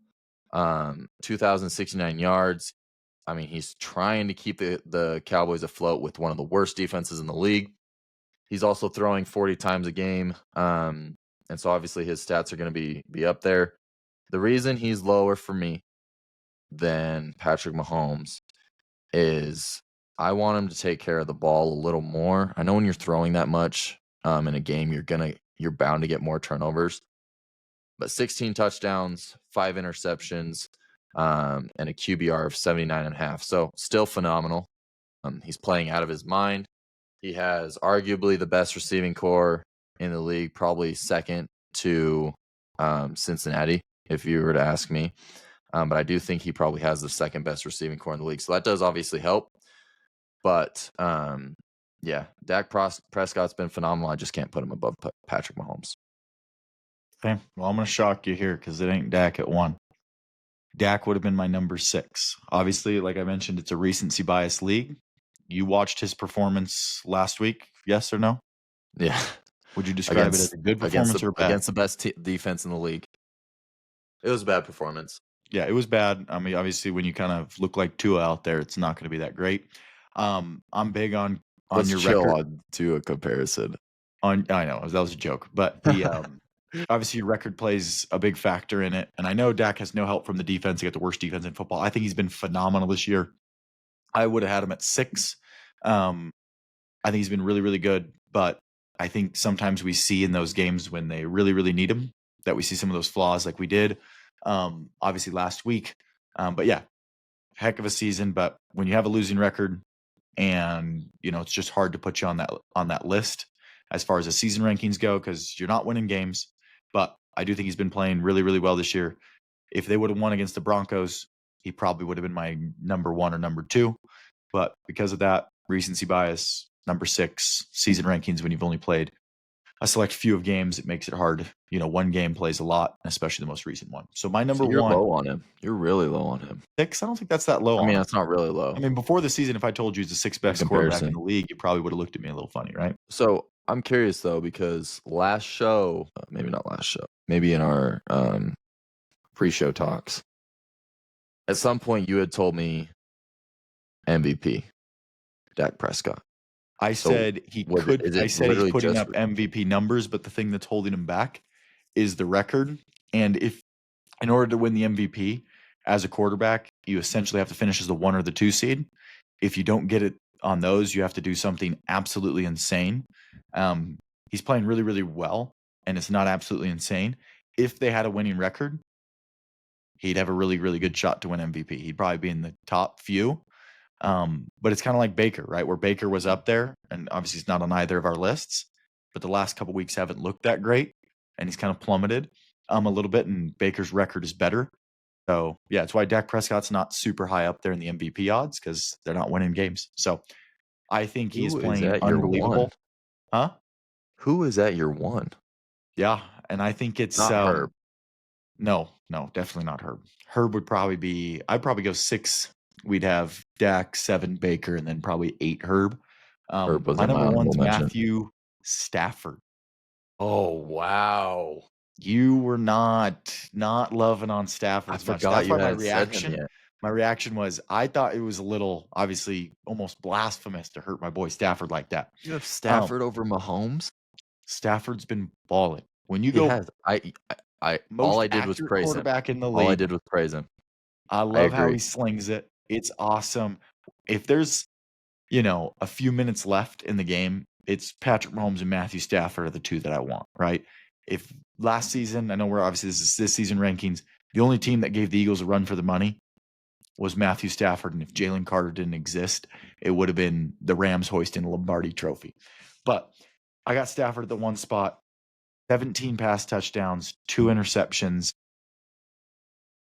2,069 yards. I mean, he's trying to keep the Cowboys afloat with one of the worst defenses in the league. He's also throwing 40 times a game. And so obviously his stats are going to be up there. The reason he's lower for me than Patrick Mahomes is I want him to take care of the ball a little more. I know when you're throwing that much in a game, you're bound to get more turnovers. But 16 touchdowns, 5 interceptions, and a QBR of 79.5. So still phenomenal. He's playing out of his mind. He has arguably the best receiving core in the league, probably second to Cincinnati, if you were to ask me. But I do think he probably has the second best receiving core in the league. So that does obviously help. But yeah, Dak Prescott's been phenomenal. I just can't put him above Patrick Mahomes. Okay, well, I'm going to shock you here because it ain't Dak at 1. Dak would have been my number 6. Obviously, like I mentioned, it's a recency bias league. You watched his performance last week, yes or no? Yeah. Would you describe it as a good performance or bad? Against the best defense in the league. It was a bad performance. Yeah, it was bad. I mean, obviously, when you kind of look like Tua out there, it's not going to be that great. I'm big on Let's your chill record. on Tua comparison. I know that was a joke, but the obviously your record plays a big factor in it. And I know Dak has no help from the defense. He got the worst defense in football. I think he's been phenomenal this year. I would have had him at 6. I think he's been really, really good. But I think sometimes we see in those games when they really, really need him that we see some of those flaws like we did. obviously last week. But yeah, heck of a season. But when you have a losing record, and it's just hard to put you on that list as far as the season rankings go because you're not winning games. But I do think he's been playing really, really well this year. If they would have won against the Broncos, he probably would have been my number 1 or number 2. But because of that recency bias, number 6 season rankings when you've only played a select few of games, it makes it hard. One game plays a lot, especially the most recent one. So my number So you're 1, low on him. You're really low on him. 6. I don't think that's that low. I mean, that's not really low. I mean, before the season, if I told you he's the 6th best quarterback in the league, you probably would have looked at me a little funny, right? So I'm curious though, because last show, maybe not last show, maybe in our pre-show talks, at some point you had told me MVP, Dak Prescott. I said he could. I said he's putting up MVP numbers, but the thing that's holding him back is the record. And if, in order to win the MVP as a quarterback, you essentially have to finish as the 1 or the 2 seed. If you don't get it on those, you have to do something absolutely insane. He's playing really, really well, and it's not absolutely insane. If they had a winning record, he'd have a really, really good shot to win MVP. He'd probably be in the top few. But it's kind of like Baker, right? Where Baker was up there, and obviously he's not on either of our lists, but the last couple weeks haven't looked that great, and he's kind of plummeted a little bit, and Baker's record is better. So yeah, it's why Dak Prescott's not super high up there in the MVP odds because they're not winning games. So I think he is playing unbelievable. Huh? Who is at your 1? Yeah, and I think it's not Herb. No, definitely not Herb. Herb would probably be. I'd probably go 6. We'd have Dak, 7 Baker, and then probably 8 Herb. Herb was my number 1's mention. Matthew Stafford. Oh wow! You were not loving on Stafford. I forgot you had reaction. Said him yet. My reaction was I thought it was a little, obviously, almost blasphemous to hurt my boy Stafford like that. You have Stafford over Mahomes. Stafford's been balling. When you go, all I did was praise him. Quarterback in the league. All I did was praise him. I love how he slings it. It's awesome. If there's, a few minutes left in the game, it's Patrick Mahomes and Matthew Stafford are the 2 that I want, right? If last season, I know we're obviously this season rankings, the only team that gave the Eagles a run for the money was Matthew Stafford. And if Jalen Carter didn't exist, it would have been the Rams hoisting the Lombardi trophy. But I got Stafford at the 1 spot, 17 pass touchdowns, 2 interceptions.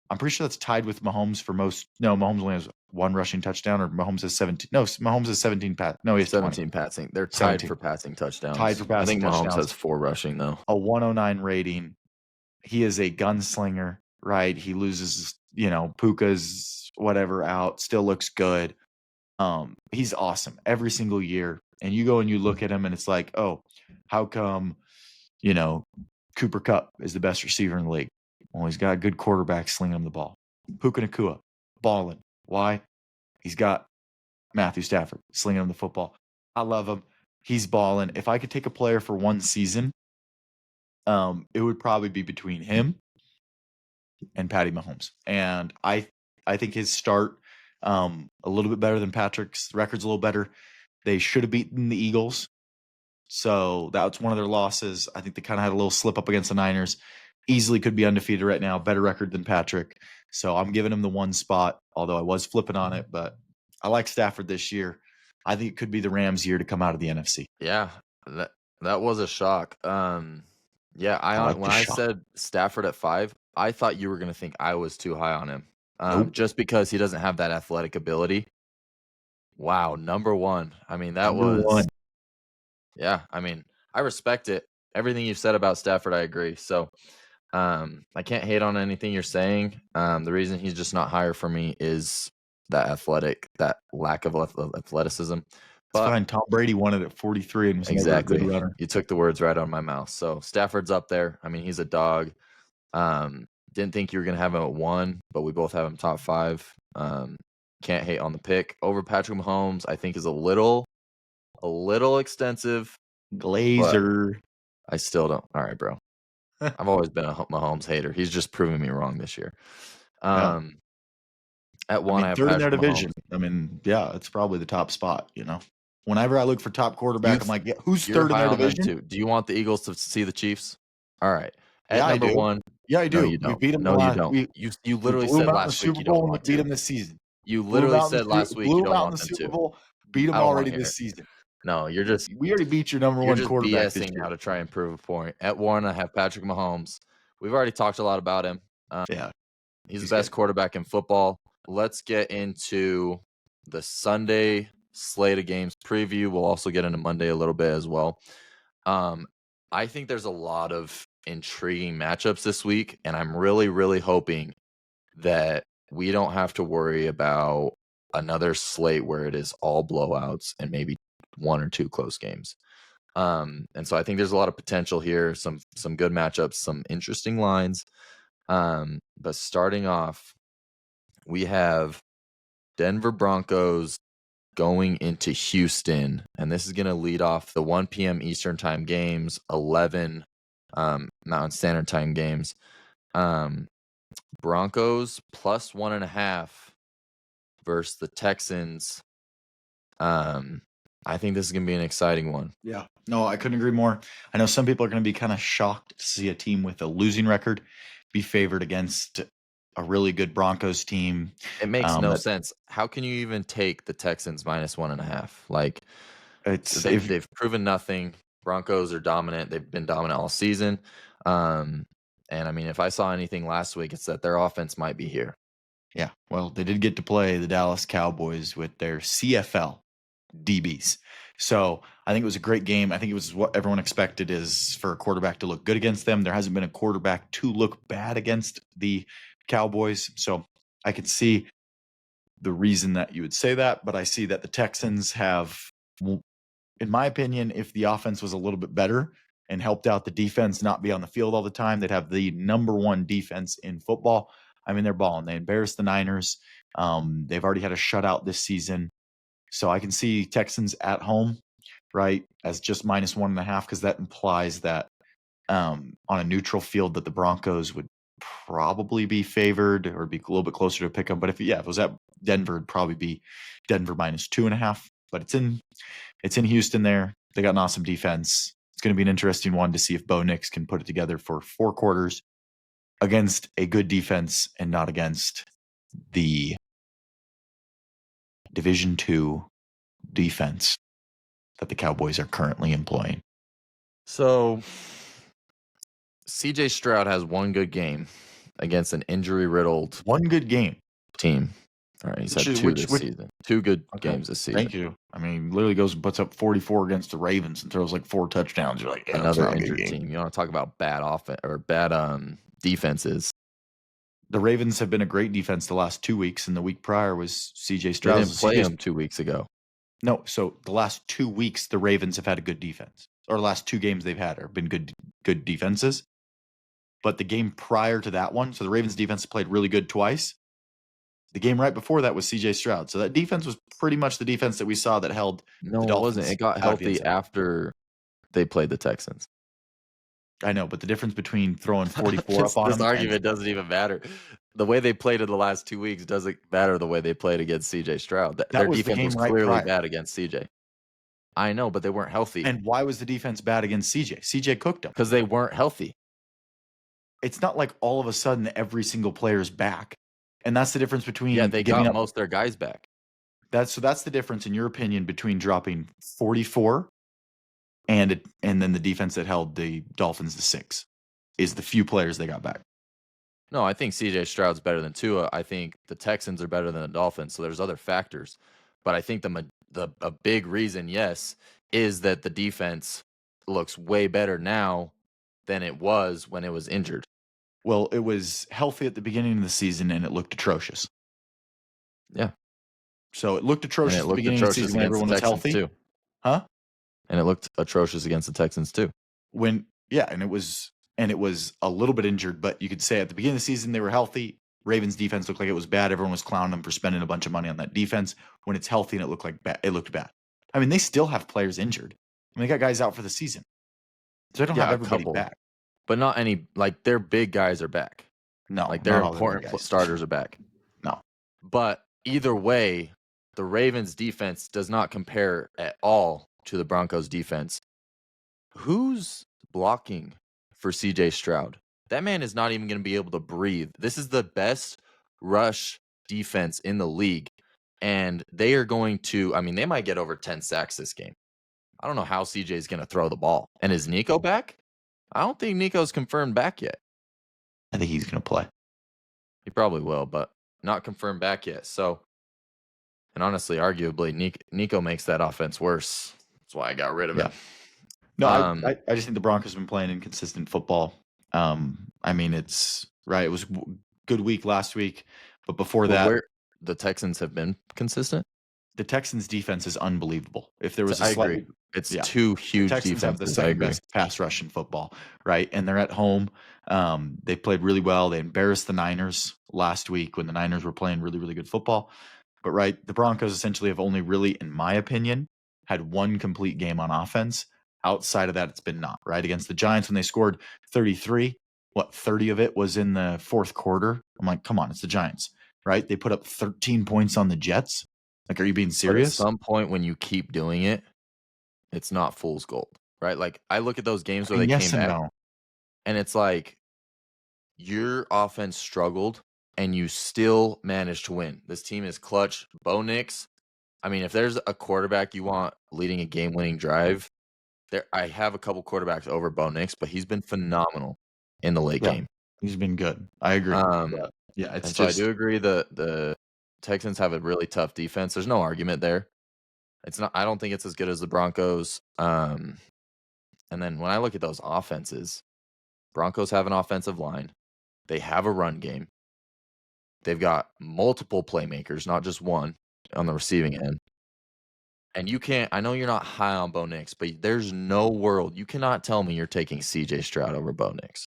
I'm pretty sure that's tied with Mahomes for most. No, Mahomes only has 1 rushing touchdown, or Mahomes has 17. No, Mahomes has 17 pass. No, he has 17 passing. They're tied 17. For passing touchdowns. Tied for passing touchdowns. I think Mahomes has 4 rushing though. A 109 rating. He is a gunslinger, right? He loses, Puka's whatever out, still looks good. He's awesome every single year. And you go and you look at him, and it's like, oh, how come, Cooper Kupp is the best receiver in the league? Well, he's got a good quarterback slinging him the ball. Puka Nacua, balling. Why? He's got Matthew Stafford slinging him the football. I love him. He's balling. If I could take a player for 1 season, it would probably be between him and Patty Mahomes. And I think his start a little bit better than Patrick's. The record's a little better. They should have beaten the Eagles. So that's one of their losses. I think they kind of had a little slip up against the Niners. Easily could be undefeated right now. Better record than Patrick. So I'm giving him the 1 spot, although I was flipping on it. But I like Stafford this year. I think it could be the Rams' year to come out of the NFC. Yeah, that was a shock. Yeah, when I said Stafford at 5, I thought you were going to think I was too high on him. Nope. Just because he doesn't have that athletic ability. Wow, number 1. I mean, that number was 1. Yeah, I mean, I respect it. Everything you've said about Stafford, I agree. So I can't hate on anything you're saying. The reason he's just not higher for me is that lack of athleticism. But fine. Tom Brady won it at 43 and was exactly. A good runner. You took the words right out of my mouth. So Stafford's up there. I mean, he's a dog. Didn't think you were going to have him at 1, but we both have him top 5. Can't hate on the pick. Over Patrick Mahomes, I think is a little extensive. Glazer. I still don't. All right, bro. I've always been a Mahomes hater. He's just proving me wrong this year. At 1, I have 3rd in their division. Mahomes. I mean, yeah, it's probably the top spot, Whenever I look for top quarterback, I'm like, who's 3rd in their division? Too. Do you want the Eagles to see the Chiefs? All right. At number 1, Yeah, I No, do. you We don't. beat them the No, you last. don't. You We literally blew said them out in the last week Super you don't Bowl and we want beat to. them this season. You Blew them literally out in said last week blew you them don't out in want the them Super to. Bowl. Beat them I don't want already to hear this it. season. No, We already beat your number you're one just quarterback this BSing year. now to try and prove a point. At 1, I have Patrick Mahomes. We've already talked a lot about him. Yeah, He's the he's best good. quarterback in football. Let's get into the Sunday slate of games preview. We'll also get into Monday a little bit as well. I think there's a lot of intriguing matchups this week, and I'm really, really hoping that we don't have to worry about another slate where it is all blowouts and maybe 1 or 2 close games. And so I think there's a lot of potential here, some good matchups, some interesting lines. But starting off, we have Denver Broncos going into Houston, and this is going to lead off the 1 p.m. Eastern time games, 11 Mountain Standard Time games. Broncos plus 1.5 versus the Texans. I think this is going to be an exciting one. Yeah. No, I couldn't agree more. I know some people are going to be kind of shocked to see a team with a losing record be favored against a really good Broncos team. It makes no sense. How can you even take the Texans minus 1.5? Like, they've proven nothing. Broncos are dominant. They've been dominant all season. And I mean, if I saw anything last week, it's that their offense might be here. Yeah. Well, they did get to play the Dallas Cowboys with their CFL DBs. So I think it was a great game. I think it was what everyone expected, is for a quarterback to look good against them. There hasn't been a quarterback to look bad against the Cowboys. So I could see the reason that you would say that, but I see that the Texans have, in my opinion, if the offense was a little bit better and helped out the defense not be on the field all the time, they'd have the number 1 defense in football. I mean, they're balling. They embarrassed the Niners. They've already had a shutout this season. So I can see Texans at home, right, as just minus 1.5, because that implies that on a neutral field that the Broncos would probably be favored or be a little bit closer to pick them. But if it was at Denver, it'd probably be Denver minus 2.5. But it's in Houston there. They got an awesome defense. It's going to be an interesting one to see if Bo Nix can put it together for 4 quarters against a good defense and not against the Division II defense that the Cowboys are currently employing. So CJ Stroud has 1 good game against an injury-riddled one good game team. All right, he's had 2 this season. 2 good games this season. Thank you. I mean, literally goes and puts up 44 against the Ravens and throws like 4 touchdowns. You're like, yeah, another injured team. You want to talk about bad offense or bad defenses? The Ravens have been a great defense the last 2 weeks, and the week prior was CJ Stroud. They didn't play him 2 weeks ago. No, so the last 2 weeks the Ravens have had a good defense, or the last 2 games they've had have been good defenses. But the game prior to that one, so the Ravens defense played really good twice. The game right before that was CJ Stroud. So that defense was pretty much the defense that we saw that held No, the it Dolphins. wasn't. It got healthy after they played the Texans. I know, but the difference between throwing 44 up on them. This argument doesn't even matter. The way they played in the last 2 weeks doesn't matter the way they played against CJ Stroud. Their defense was clearly bad against CJ. I know, but they weren't healthy. And why was the defense bad against CJ? CJ cooked them. Because they weren't healthy. It's not like all of a sudden every single player's back. And that's the difference between they got most of their guys back. That's the difference, in your opinion, between dropping 44 and then the defense that held the Dolphins to 6 is the few players they got back. No, I think CJ Stroud's better than Tua. I think the Texans are better than the Dolphins. So there's other factors, but I think a big reason, yes, is that the defense looks way better now than it was when it was injured. Well, it was healthy at the beginning of the season, and it looked atrocious. Yeah. So it looked atrocious at the beginning of the season when everyone was healthy. Too. Huh? And it looked atrocious against the Texans too. And it was a little bit injured, but you could say at the beginning of the season they were healthy. Ravens defense looked like it was bad. Everyone was clowning them for spending a bunch of money on that defense. When it's healthy and it looked bad. I mean, they still have players injured. I mean, they got guys out for the season. So they don't have everybody back. But not any, like, their big guys are back. No. Like, their important starters are back. No. But either way, the Ravens defense does not compare at all to the Broncos defense. Who's blocking for CJ Stroud? that man is not even going to be able to breathe. This is the best rush defense in the league. And they are going to, I mean, they might get over 10 sacks this game. I don't know how CJ is going to throw the ball. And is Nico back? I don't think Nico's confirmed back yet. I think he's going to play. He probably will, but not confirmed back yet. So, and honestly, arguably, Nico makes that offense worse. That's why I got rid of him. No, I just think the Broncos have been playing inconsistent football. I mean, it's right. It was a good week last week, but before that, the Texans have been consistent. The Texans' defense is unbelievable. If there was I agree. It's two huge the Texans defenses. have the second best pass rush in football, right? And they're at home. They played really well. They embarrassed the Niners last week when the Niners were playing really, really good football. But right, the Broncos essentially have only really, in my opinion, had one complete game on offense. Outside of that, it's been not, right? Against the Giants, when they scored 33, 30 of it was in the fourth quarter. I'm like, come on, it's the Giants, right? They put up 13 points on the Jets. Like, are you being serious? But at some point, when you keep doing it, it's not fool's gold, right? Like, I look at those games where they came back, and it's like your offense struggled, and you still managed to win. This team is clutch. Bo Nix, I mean, if there's a quarterback you want leading a game-winning drive, I have a couple quarterbacks over Bo Nix, but he's been phenomenal in the late game. He's been good. I agree. It's so I do agree the Texans have a really tough defense. There's no argument there. It's not. I don't think it's as good as the Broncos. And then when I look at those offenses, Broncos have an offensive line. They have a run game. They've got multiple playmakers, not just one on the receiving end. And you can't. I know you're not high on Bo Nix, but there's no world you cannot tell me you're taking CJ Stroud over Bo Nix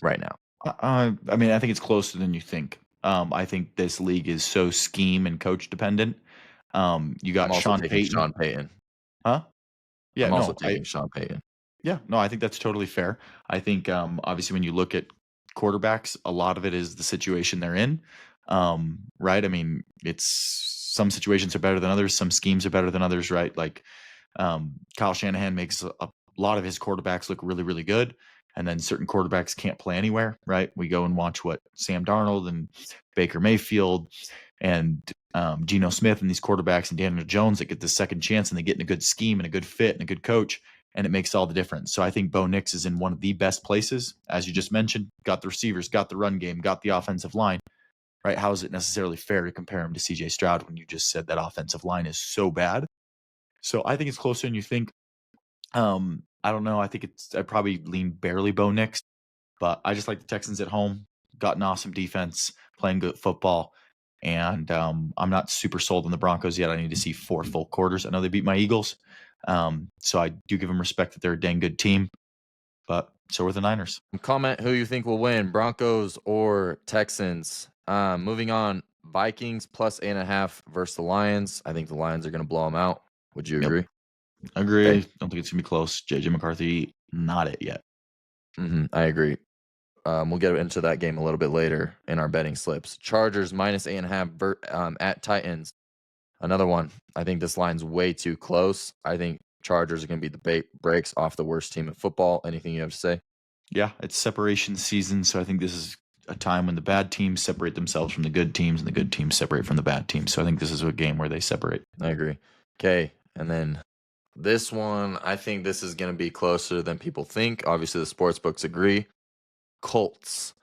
right now. I mean, I think it's closer than you think. I think this league is so scheme and coach dependent. You got Sean Payton. Huh? Yeah, I'm also taking Sean Payton. Yeah, no, I think that's totally fair. I think obviously when you look at quarterbacks, a lot of it is the situation they're in. Right? I mean, it's some situations are better than others, some schemes are better than others, right? Like Kyle Shanahan makes a lot of his quarterbacks look really, really good. And then certain quarterbacks can't play anywhere, right? We go and watch what Sam Darnold and Baker Mayfield and Geno Smith and these quarterbacks and Daniel Jones that get the second chance and they get in a good scheme and a good fit and a good coach, and it makes all the difference. So I think Bo Nix is in one of the best places, as you just mentioned. Got the receivers, got the run game, got the offensive line, right? How is it necessarily fair to compare him to CJ Stroud when you just said that offensive line is so bad? So I think it's closer than you think. I don't know. I think I probably lean barely Bo Nix, but I just like the Texans at home. Got an awesome defense, playing good football, and I'm not super sold on the Broncos yet. I need to see 4 full quarters. I know they beat my Eagles, so I do give them respect that they're a dang good team, but so are the Niners. Comment who you think will win, Broncos or Texans. Moving on, Vikings plus 8.5 versus the Lions. I think the Lions are going to blow them out. Would you agree? Agree. Okay. Don't think it's gonna be close. JJ McCarthy, not it yet. I agree. We'll get into that game a little bit later in our betting slips. Chargers minus 8.5 at Titans. Another one. I think this line's way too close. I think Chargers are going to be the breaks off the worst team in football. Anything you have to say? Yeah, it's separation season, so I think this is a time when the bad teams separate themselves from the good teams and the good teams separate from the bad teams. So I think this is a game where they separate. I agree. Okay, and then this one, I think this is going to be closer than people think. Obviously, the sports books agree. Colts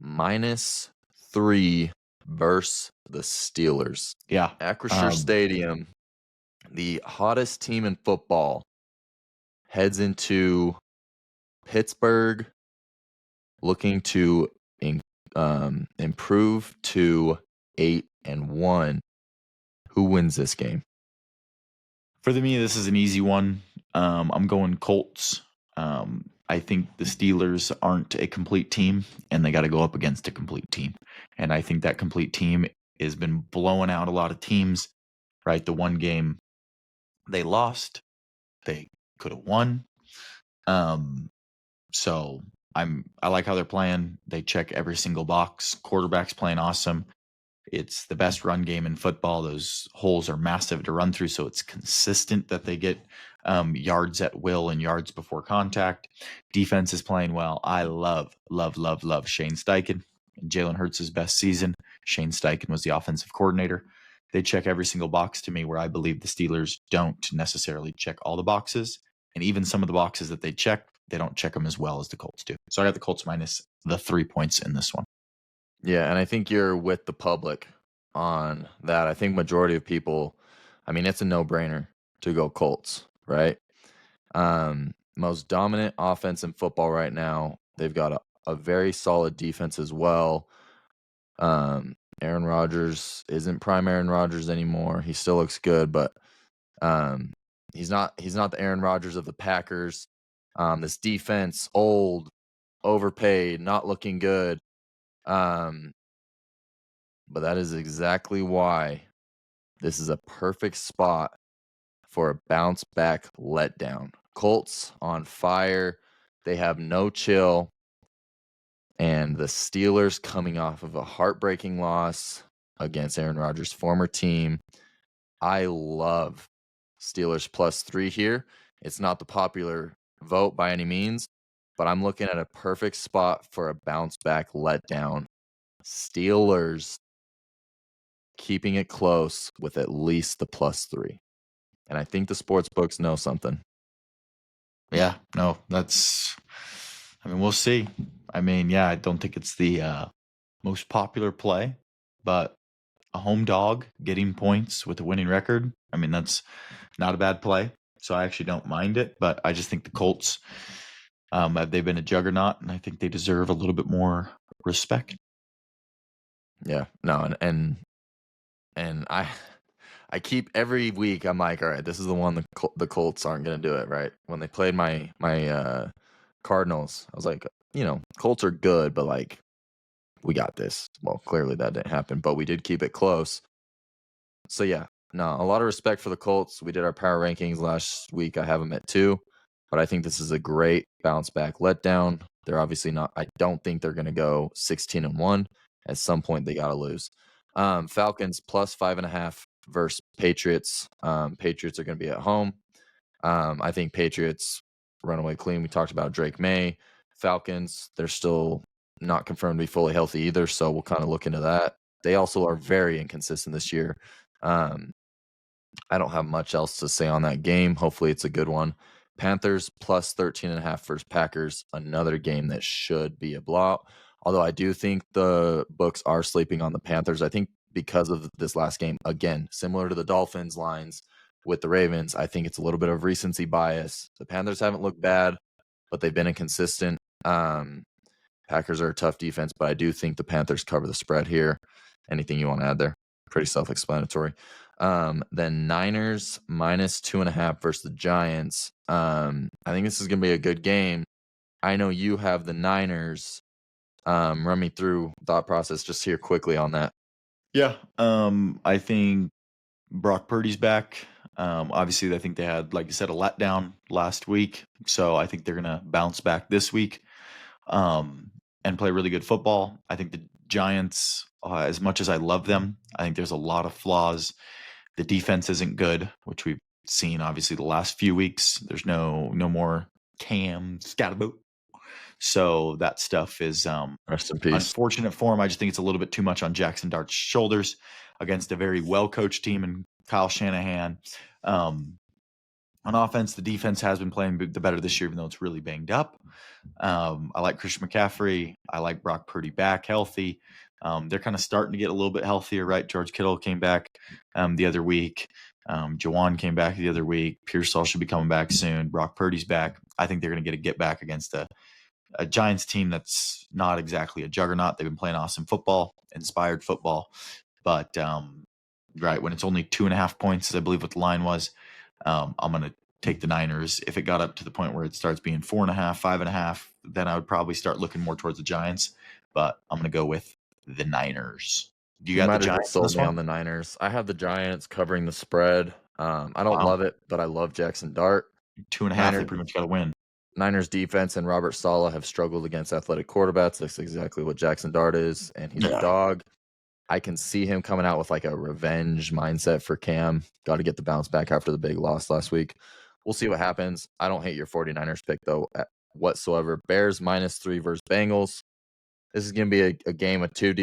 -3 versus the Steelers. Yeah. Acrisure Stadium, the hottest team in football, heads into Pittsburgh looking to improve to 8-1. Who wins this game? For me, this is an easy one. I'm going Colts. I think the Steelers aren't a complete team, and they got to go up against a complete team. And I think that complete team has been blowing out a lot of teams, right? The one game they lost, they could have won. So I like how they're playing. They check every single box. Quarterback's playing awesome. It's the best run game in football. Those holes are massive to run through, so it's consistent that they get yards at will and yards before contact. Defense is playing well. I love Shane Steichen. In Jalen Hurts' best season, Shane Steichen was the offensive coordinator. They check every single box to me, where I believe the Steelers don't necessarily check all the boxes. And even some of the boxes that they check, they don't check them as well as the Colts do. So I got the Colts minus the 3 points in this one. Yeah, and I think you're with the public on that. I think majority of people, I mean, it's a no-brainer to go Colts, right? Most dominant offense in football right now. They've got a very solid defense as well. Aaron Rodgers isn't prime Aaron Rodgers anymore. He still looks good, but he's not the Aaron Rodgers of the Packers. This defense, old, overpaid, not looking good. But that is exactly why this is a perfect spot for a bounce back letdown. Colts on fire. They have no chill. And the Steelers coming off of a heartbreaking loss against Aaron Rodgers' former team. I love Steelers +3 here. It's not the popular vote by any means, but I'm looking at a perfect spot for a bounce back letdown. Steelers keeping it close with at least the +3. And I think the sports books know something. Yeah, no, we'll see. I mean, yeah, I don't think it's the most popular play, but a home dog getting points with a winning record, I mean, that's not a bad play. So I actually don't mind it, but I just think the Colts, they've been a juggernaut, and I think they deserve a little bit more respect. Yeah, no, and I keep every week. I'm like, all right, this is the one the Colts aren't going to do it, right? When they played my Cardinals, I was like, Colts are good, but like, we got this. Well, clearly that didn't happen, but we did keep it close. So yeah, no, a lot of respect for the Colts. We did our power rankings last week. I have them at 2, but I think this is a great bounce back letdown. They're obviously not. I don't think they're going to go 16-1. At some point, they got to lose. Falcons +5.5 versus Patriots. Patriots are going to be at home. I think Patriots run away clean. We talked about Drake May. Falcons, they're still not confirmed to be fully healthy either, so we'll kind of look into that. They also are very inconsistent this year. I don't have much else to say on that game. Hopefully it's a good one. Panthers +13.5 versus Packers. Another game that should be a blowout. Although I do think the books are sleeping on the Panthers. I think because of this last game, again, similar to the Dolphins lines with the Ravens, I think it's a little bit of recency bias. The Panthers haven't looked bad, but they've been inconsistent. Packers are a tough defense, but I do think the Panthers cover the spread here. Anything you want to add there? Pretty self-explanatory. Then Niners -2.5 versus the Giants. I think this is going to be a good game. I know you have the Niners. Run me through thought process just here quickly on that. Yeah, I think Brock Purdy's back. Obviously, I think they had, like you said, a letdown last week, so I think they're gonna bounce back this week, and play really good football. I think the Giants, as much as I love them, I think there's a lot of flaws. The defense isn't good, which we've seen obviously the last few weeks. There's no more Cam Scatterboot. So that stuff is Rest in peace. unfortunate for him. I just think it's a little bit too much on Jackson Dart's shoulders against a very well-coached team and Kyle Shanahan. On offense, the defense has been playing the better this year, even though it's really banged up. I like Christian McCaffrey. I like Brock Purdy back healthy. They're kind of starting to get a little bit healthier, right? George Kittle came back the other week. Jawan came back the other week. Pearsall should be coming back soon. Brock Purdy's back. I think they're going to get back against a Giants team that's not exactly a juggernaut. They've been playing awesome football, inspired football. But, right, when it's only 2.5 points, as I believe what the line was, I'm going to take the Niners. If it got up to the point where it starts being 4.5, 5.5, then I would probably start looking more towards the Giants. But I'm going to go with the Niners. Do you got the Giants? Sold me on the Niners. I have the Giants covering the spread. I don't love it, but I love Jackson Dart. 2.5, they pretty much got to win. Niners defense and Robert Saleh have struggled against athletic quarterbacks. That's exactly what Jackson Dart is, and he's a dog. I can see him coming out with like a revenge mindset for Cam. Got to get the bounce back after the big loss last week. We'll see what happens. I don't hate your 49ers pick though whatsoever. Bears -3 versus Bengals. This is going to be a game of two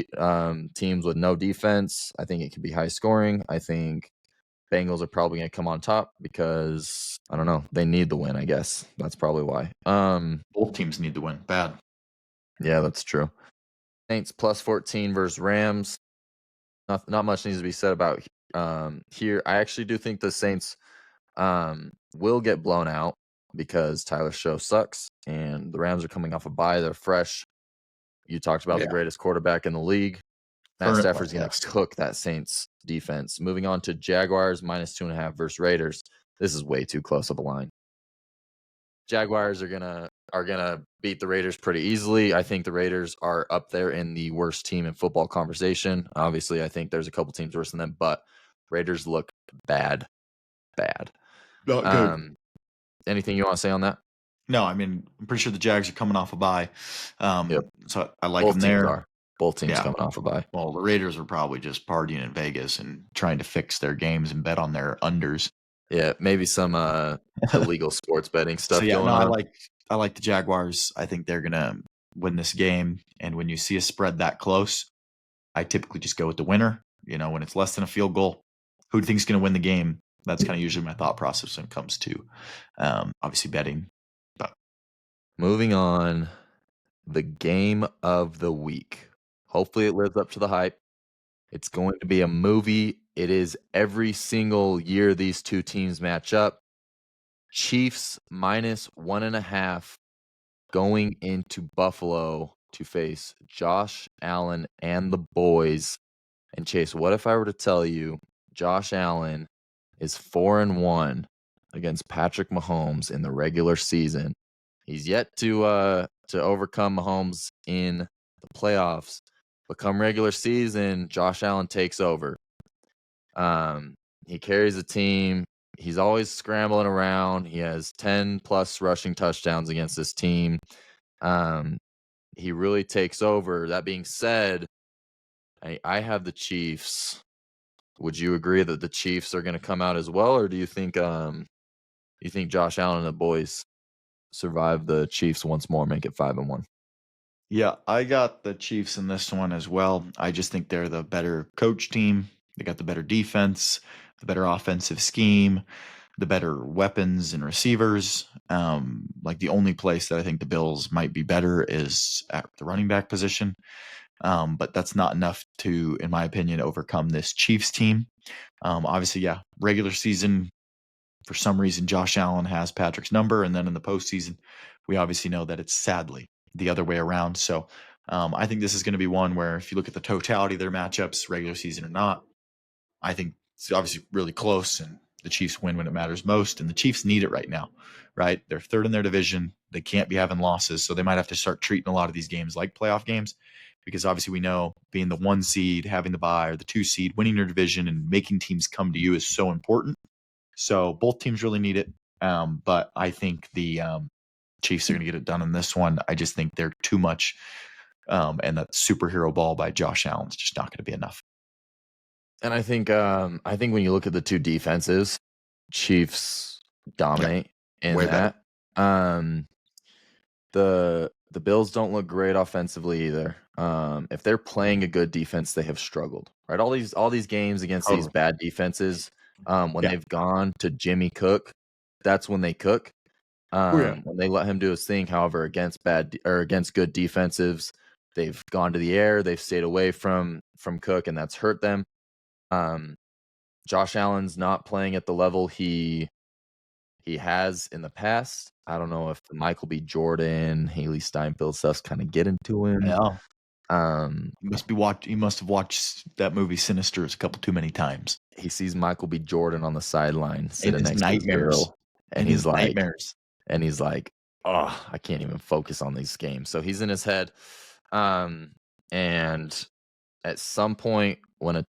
teams with no defense. I think it could be high scoring. I think Bengals are probably going to come on top because, I don't know, they need the win, I guess. That's probably why. Both teams need to win. Bad. Yeah, that's true. Saints +14 versus Rams. Not much needs to be said about here. I actually do think the Saints will get blown out because Tyler Show sucks, and the Rams are coming off a bye. They're fresh. You talked about the greatest quarterback in the league. Matt Stafford's going to cook that Saints defense. Moving on to Jaguars -2.5 versus Raiders. This is way too close of a line. Jaguars are gonna beat the Raiders pretty easily. I think the Raiders are up there in the worst team in football conversation. Obviously, I think there's a couple teams worse than them, but Raiders look bad. Not good. Anything you want to say on that? No, I mean, I'm pretty sure the Jags are coming off a bye. Yep. So I like them there. Both teams coming off a bye. Well, the Raiders are probably just partying in Vegas and trying to fix their games and bet on their unders. Yeah, maybe some illegal sports betting stuff going on. I like the Jaguars. I think they're gonna win this game. And when you see a spread that close, I typically just go with the winner. You know, when it's less than a field goal, who do you think is going to win the game? That's kind of usually my thought process when it comes to obviously betting. But moving on, the game of the week. Hopefully, it lives up to the hype. It's going to be a movie. It is every single year these two teams match up. Chiefs -1.5 going into Buffalo to face Josh Allen and the boys. And Chase, what if I were to tell you Josh Allen is 4-1 against Patrick Mahomes in the regular season? He's yet to overcome Mahomes in the playoffs. But come regular season, Josh Allen takes over. He carries the team. He's always scrambling around. He has 10+ rushing touchdowns against this team. He really takes over. That being said, I have the Chiefs. Would you agree that the Chiefs are going to come out as well, or do you think Josh Allen and the boys survive the Chiefs once more, make it 5-1? Yeah, I got the Chiefs in this one as well. I just think they're the better coach team. They got the better defense, the better offensive scheme, the better weapons and receivers. Like the only place that I think the Bills might be better is at the running back position. But that's not enough to, in my opinion, overcome this Chiefs team. Obviously, yeah, regular season, for some reason, Josh Allen has Patrick's number. And then in the postseason, we obviously know that it's sadly the other way around. So I think this is going to be one where if you look at the totality of their matchups, regular season or not, I think it's obviously really close and the Chiefs win when it matters most. And the Chiefs need it right now, right? They're third in their division. They can't be having losses. So they might have to start treating a lot of these games like playoff games because obviously we know being the 1 seed, having the bye, or the 2 seed, winning your division and making teams come to you is so important. So both teams really need it. But I think the Chiefs are going to get it done in this one. I just think they're too much. And that superhero ball by Josh Allen is just not going to be enough. And I think when you look at the two defenses, Chiefs dominate in that. The Bills don't look great offensively either. If they're playing a good defense, they have struggled. Right? All these games against these bad defenses, when they've gone to Jimmy Cook, that's when they cook. When they let him do his thing, however, against good defensives, they've gone to the air, they've stayed away from Cook, and that's hurt them. Josh Allen's not playing at the level he has in the past. I don't know if the Michael B. Jordan, Haley Steinfeld stuff's kind of getting to him. Yeah. He must have watched that movie Sinister a couple too many times. He sees Michael B. Jordan on the sideline sitting next to the girl, and he's like, oh, I can't even focus on these games. So he's in his head. And at some point when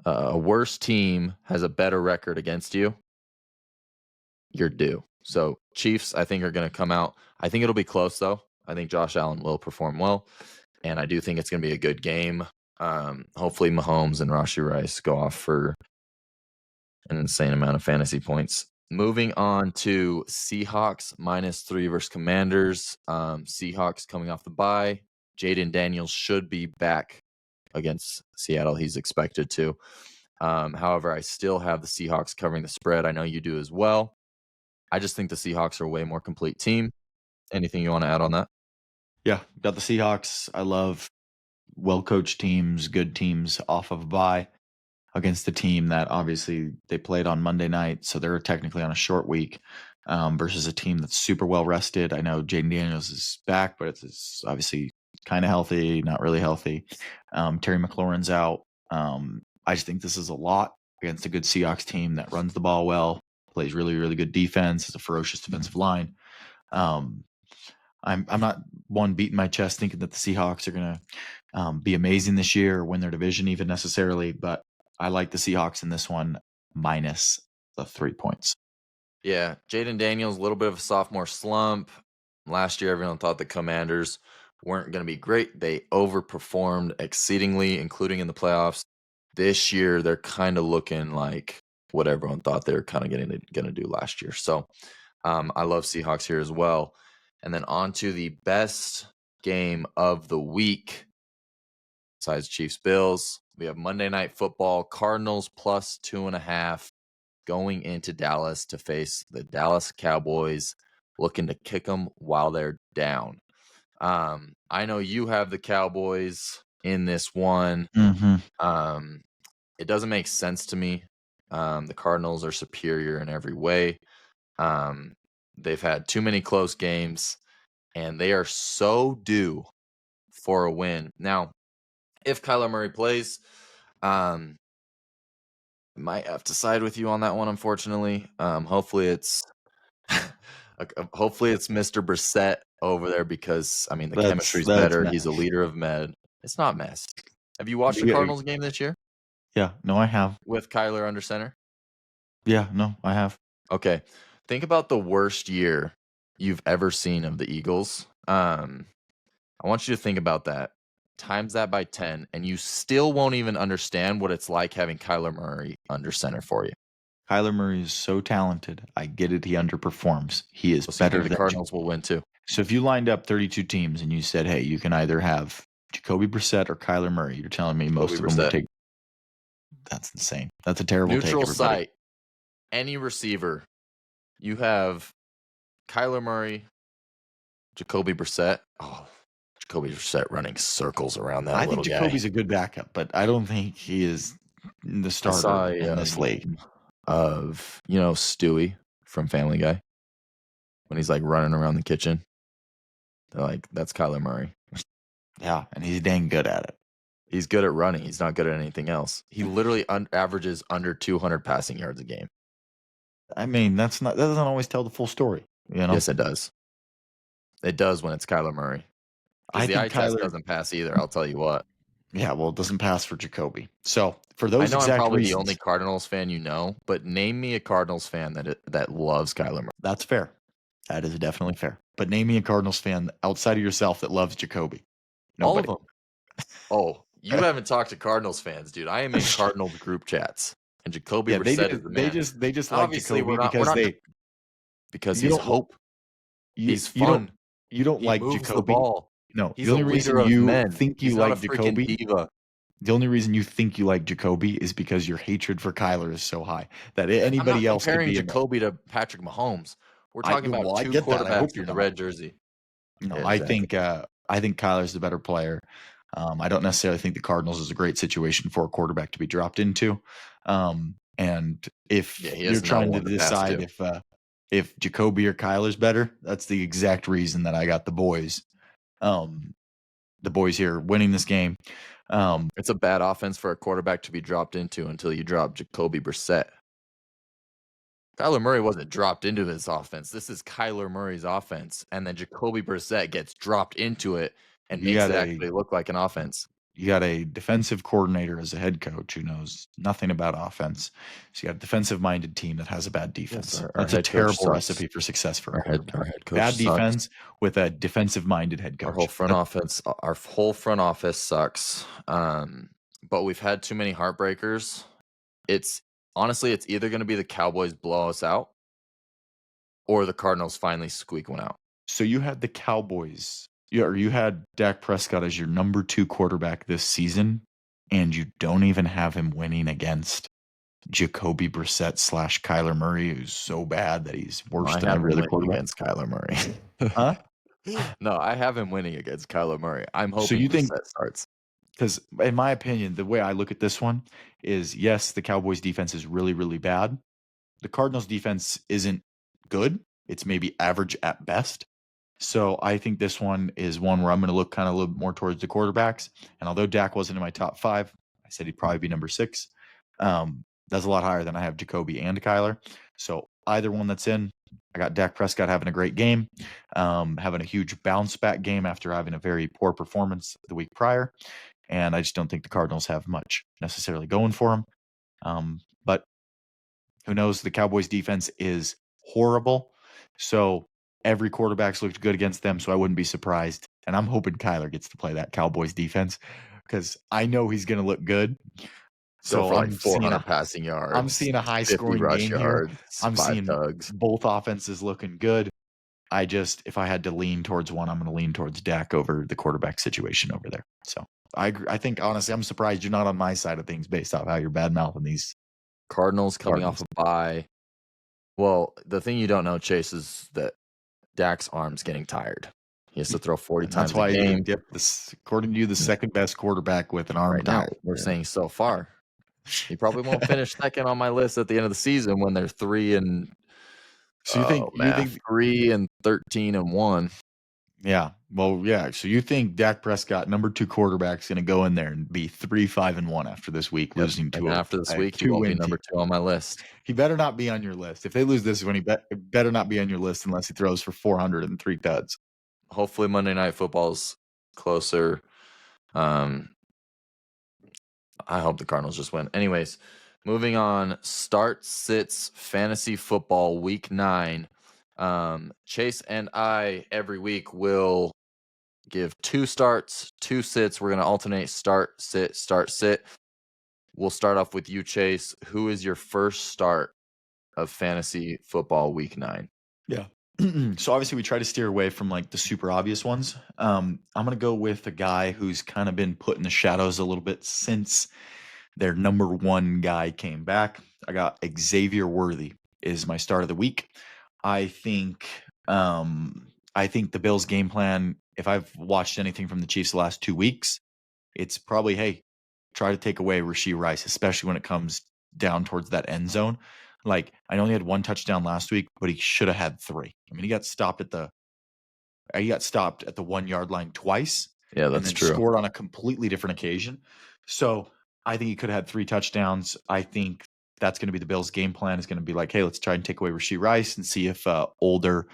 a worse team has a better record against you, you're due. So Chiefs, I think, are going to come out. I think it'll be close, though. I think Josh Allen will perform well. and I do think it's going to be a good game. Hopefully, Mahomes and Rashee Rice go off for an insane amount of fantasy points. Moving on to Seahawks -3 versus Commanders. Seahawks coming off the bye. Jaden Daniels should be back against Seattle. He's expected to. However, I still have the Seahawks covering the spread. I know you do as well. I just think the Seahawks are a way more complete team. Anything you want to add on that? Yeah, got the Seahawks. I love well-coached teams, good teams off of a bye against a team that obviously they played on Monday night, so they're technically on a short week versus a team that's super well rested. I know Jaden Daniels is back, but it's obviously kind of healthy, not really healthy. Terry McLaurin's out. I just think this is a lot against a good Seahawks team that runs the ball well, plays really, really good defense, has a ferocious defensive line. I'm not one beating my chest thinking that the Seahawks are going to be amazing this year or win their division even necessarily, but I like the Seahawks in this one minus the 3 points. Yeah, Jaden Daniels, a little bit of a sophomore slump. Last year, everyone thought the Commanders weren't going to be great. They overperformed exceedingly, including in the playoffs. This year, they're kind of looking like what everyone thought they were kind of going to do last year. So I love Seahawks here as well. And then on to the best game of the week, besides Chiefs Bills. We have Monday Night Football, Cardinals +2.5 going into Dallas to face the Dallas Cowboys, looking to kick them while they're down. I know you have the Cowboys in this one. It doesn't make sense to me. The Cardinals are superior in every way. They've had too many close games, and they are so due for a win. Now, if Kyler Murray plays, might have to side with you on that one, unfortunately. Hopefully it's Mr. Brissett over there because, I mean, the chemistry's better. Mess. He's a leader of med. It's not mess. Have you watched the Cardinals game this year Yeah, no, I have. with Kyler under center? Yeah, no, I have. Okay. Think about the worst year you've ever seen of the Eagles. I want you to think about that. Times that by 10, and you still won't even understand what it's like having Kyler Murray under center for you. Kyler Murray is so talented. I get it. He underperforms. He is So better the than Cardinals will win too. So if you lined up 32 teams and you said, hey, you can either have Jacoby Brissett or Kyler Murray, you're telling me most of them would take. That's insane. That's a terrible neutral take, site. Any receiver, you have Kyler Murray, Jacoby Brissett. Oh, Jacoby Brissett running circles around that. I think Jacoby's a good backup, but I don't think he is the starter in this league. Of Stewie from Family Guy when he's like running around the kitchen. They're like, that's Kyler Murray. Yeah, and he's dang good at it. He's good at running. He's not good at anything else. He literally averages under 200 passing yards a game. I mean, that doesn't always tell the full story. Yes, it does. It does when it's Kyler Murray. I think the eye test doesn't pass either. I'll tell you what. Yeah, well, it doesn't pass for Jacoby. So for those, I know I'm probably the only Cardinals fan but name me a Cardinals fan that loves Kyler Murray. That's fair. That is definitely fair. But name me a Cardinals fan outside of yourself that loves Jacoby. Nobody. All of them. Oh, you haven't talked to Cardinals fans, dude. I am in Cardinals group chats, and Jacoby Brissett is the man. They just obviously like Jacoby because he's hope. He's fun. You don't like Jacoby. The ball. No, he's the only reason you think you like Jacoby. The only reason you think you like Jacoby is because your hatred for Kyler is so high that anybody else could be Jacoby to Patrick Mahomes. We're talking about two quarterbacks in the red jersey. No, exactly. I think Kyler's the better player. I don't necessarily think the Cardinals is a great situation for a quarterback to be dropped into. And if you're trying to decide if Jacoby or Kyler's better, that's the exact reason that I got the boys. The boys here winning this game. It's a bad offense for a quarterback to be dropped into until you drop Jacoby Brissett. Kyler Murray wasn't dropped into this offense. This is Kyler Murray's offense, and then Jacoby Brissett gets dropped into it and makes it actually look like an offense. you got a defensive coordinator as a head coach who knows nothing about offense. So you got a defensive-minded team that has a bad defense. Yes, our That's a head coach terrible sucks. recipe for success for a Our quarterback. head coach Bad sucks. defense with a defensive-minded head Our whole coach. front office sucks. But we've had too many heartbreakers. It's honestly, it's either going to be the Cowboys blow us out or the Cardinals finally squeak one out. So you had the Cowboys, or you had Dak Prescott as your number 2 quarterback this season, and you don't even have him winning against Jacoby Brissett / Kyler Murray, who's so bad that he's worse I than have every him other winning quarterback. against Kyler Murray. Huh? No, I have him winning against Kyler Murray. I'm So hoping you think, Brissett starts. because in my opinion, the way I look at this one is, yes, the Cowboys defense is really, really bad. The Cardinals defense isn't good. It's maybe average at best. So I think this one is one where I'm going to look kind of a little more towards the quarterbacks. And although Dak wasn't in my top 5, I said he'd probably be number 6. That's a lot higher than I have Jacoby and Kyler. So either one that's in, I got Dak Prescott having a great game, having a huge bounce back game after having a very poor performance the week prior. And I just don't think the Cardinals have much necessarily going for them. But who knows? The Cowboys defense is horrible. So every quarterback's looked good against them. So I wouldn't be surprised. And I'm hoping Kyler gets to play that Cowboys defense because I know he's going to look good. So for like I'm 400 passing yards. I'm seeing a high 50 scoring rush game here. yards, I'm 5 seeing tugs. both offenses looking good. If I had to lean towards one, I'm going to lean towards Dak over the quarterback situation over there. So I think, honestly, I'm surprised you're not on my side of things based off how you're bad mouthing these. Cardinals coming off a bye. Well, the thing you don't know, Chase, is that Dak's arm's getting tired. He has to throw 40 times a game. According to you, the second best quarterback with an arm Right now, tired. we're saying so far. He probably won't finish second on my list at the end of the season when they're 3 and So you think 3 and 13 and 1. Yeah. Well, yeah. So you think Dak Prescott, number 2 quarterback, is going to go in there and be 3-5-1 after this week, losing to after this week, he will be number 2 on my list. He better not be on your list. If they lose this one, he better not be on your list unless he throws for 403 tuds. Hopefully Monday Night Football's closer. I hope the Cardinals just win. Anyways, moving on. Start Sits Fantasy Football Week 9. Chase and I every week will give 2 starts, 2 sits. We're going to alternate start, sit, start, sit. We'll start off with you, Chase. Who is your first start of Fantasy Football Week 9? Yeah. So obviously we try to steer away from like the super obvious ones. I'm going to go with a guy who's kind of been put in the shadows a little bit since their number 1 guy came back. I got Xavier Worthy is my start of the week. I think the Bills' game plan, if I've watched anything from the Chiefs the last 2 weeks, it's probably, hey, try to take away Rashee Rice, especially when it comes down towards that end zone. Like, I know he had 1 touchdown last week, but he should have had 3. I mean, he got stopped at the 1-yard line twice. Yeah, that's true. Scored on a completely different occasion. So I think he could have had 3 touchdowns. I think that's going to be the Bills' game plan, is going to be like, hey, let's try and take away Rashee Rice and see if older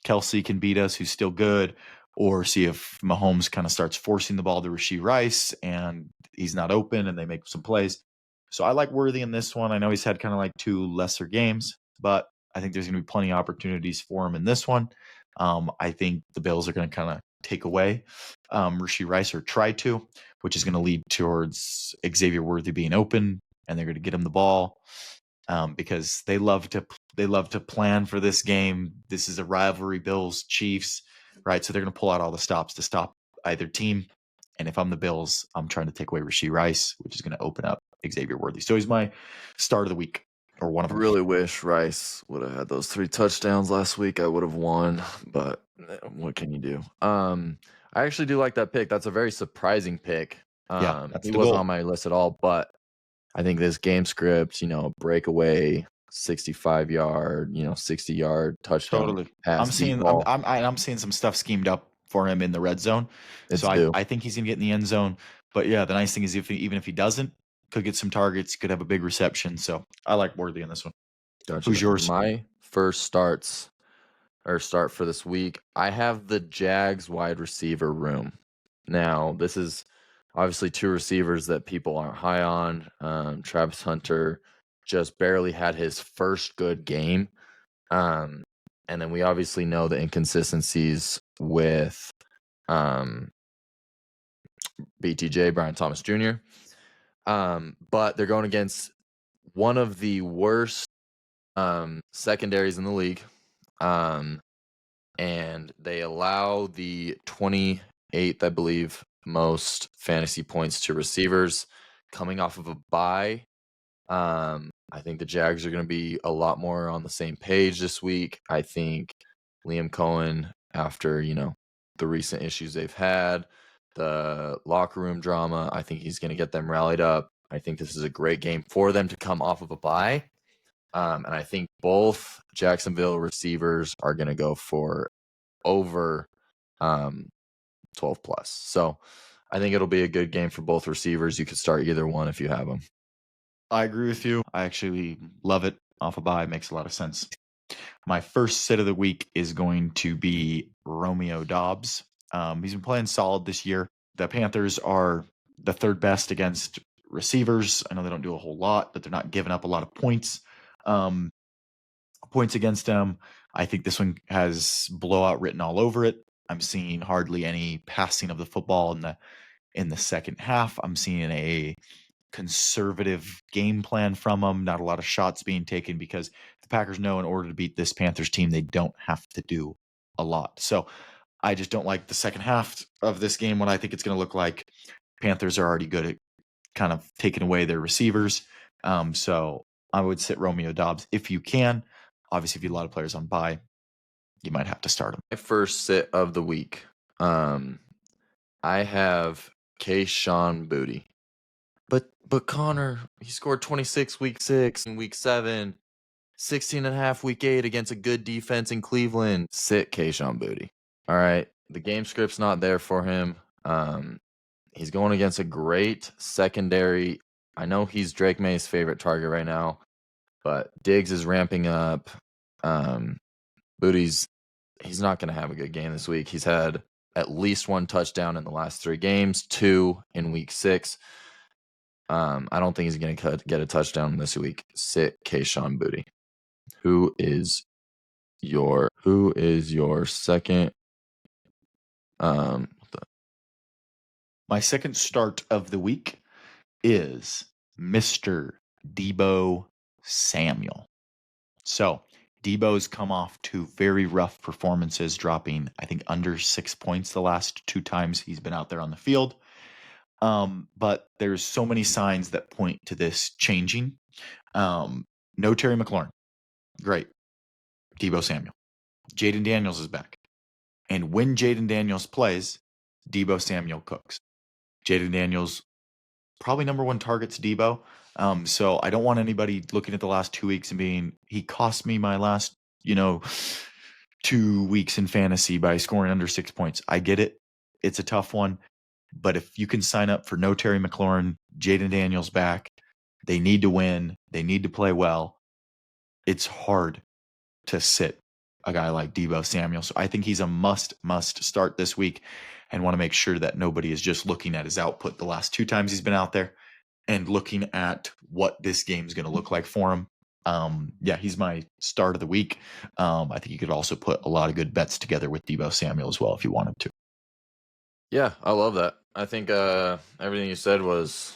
Kelsey can beat us, who's still good, or see if Mahomes kind of starts forcing the ball to Rashee Rice and he's not open and they make some plays. So I like Worthy in this one. I know he's had kind of like 2 lesser games, but I think there's going to be plenty of opportunities for him in this one. I think the Bills are going to kind of take away Rashee Rice, or try to, which is going to lead towards Xavier Worthy being open, and they're going to get him the ball because they love to plan for this game. This is a rivalry, Bills Chiefs, right? So they're going to pull out all the stops to stop either team. And if I'm the Bills, I'm trying to take away Rashee Rice, which is going to open up Xavier Worthy. So he's my start of the week, or one of them. I really wish Rice would have had those 3 touchdowns last week. I would have won, but what can you do? I actually do like that pick. That's a very surprising pick. He wasn't on my list at all, but I think this game script, breakaway, 65-yard, 60-yard touchdown. Totally. I'm seeing some stuff schemed up for him in the red zone. I think he's going to get in the end zone. But yeah, the nice thing is even if he doesn't, could get some targets, could have a big reception. So I like Worthy in this one. Gotcha. Who's yours? My first start for this week, I have the Jags wide receiver room. Now, this is Obviously, two receivers that people aren't high on. Travis Hunter just barely had his first good game. And then we obviously know the inconsistencies with BTJ, Brian Thomas Jr. But they're going against one of the worst secondaries in the league. And they allow the 28th, I believe, most fantasy points to receivers coming off of a bye. I think the Jags are going to be a lot more on the same page this week. I think Liam Cohen, after, the recent issues they've had, the locker room drama, I think he's going to get them rallied up. I think this is a great game for them to come off of a bye. And I think both Jacksonville receivers are going to go for over 12 plus. So I think it'll be a good game for both receivers. You could start either one if you have them. I agree with you. I actually love it off a bye. It makes a lot of sense. My first sit of the week is going to be Romeo Dobbs. He's been playing solid this year. The Panthers are the third best against receivers. I know they don't do a whole lot, but they're not giving up a lot of points. Points against them. I think this one has blowout written all over it. I'm seeing hardly any passing of the football in the second half. I'm seeing a conservative game plan from them, not a lot of shots being taken, because the Packers know in order to beat this Panthers team, they don't have to do a lot. So I just don't like the second half of this game, what I think it's going to look like. Panthers are already good at kind of taking away their receivers. So I would sit Romeo Dobbs if you can. Obviously, if you have a lot of players on bye, you might have to start him. My first sit of the week. I have Kayshon Boutte. But Connor, he scored 26 week 6 and week 7, 16 and a half week 8 against a good defense in Cleveland. Sit Kayshon Boutte. All right. The game script's not there for him. He's going against a great secondary. I know he's Drake May's favorite target right now, but Diggs is ramping up. Boutte's he's not going to have a good game this week. He's had at least one touchdown in the last 3 games, 2 in week 6. I don't think he's going to get a touchdown this week. Sit Kayshon Boutte. Who is your second? My second start of the week is Mr. Deebo Samuel. So Deebo's come off 2 very rough performances, dropping, I think, under 6 points the last 2 times he's been out there on the field. But there's so many signs that point to this changing. No Terry McLaurin. Great. Deebo Samuel. Jaden Daniels is back. And when Jaden Daniels plays, Deebo Samuel cooks. Jaden Daniels, probably number 1 target's Deebo. So I don't want anybody looking at the last 2 weeks and being, he cost me my last, 2 weeks in fantasy by scoring under 6 points. I get it. It's a tough one. But if you can sign up for no Terry McLaurin, Jaden Daniels back, they need to win. They need to play well. It's hard to sit a guy like Deebo Samuel. So I think he's a must start this week, and want to make sure that nobody is just looking at his output the last 2 times he's been out there and looking at what this game's going to look like for him. He's my start of the week. I think you could also put a lot of good bets together with Deebo Samuel as well if you wanted to. Yeah, I love that. I think everything you said was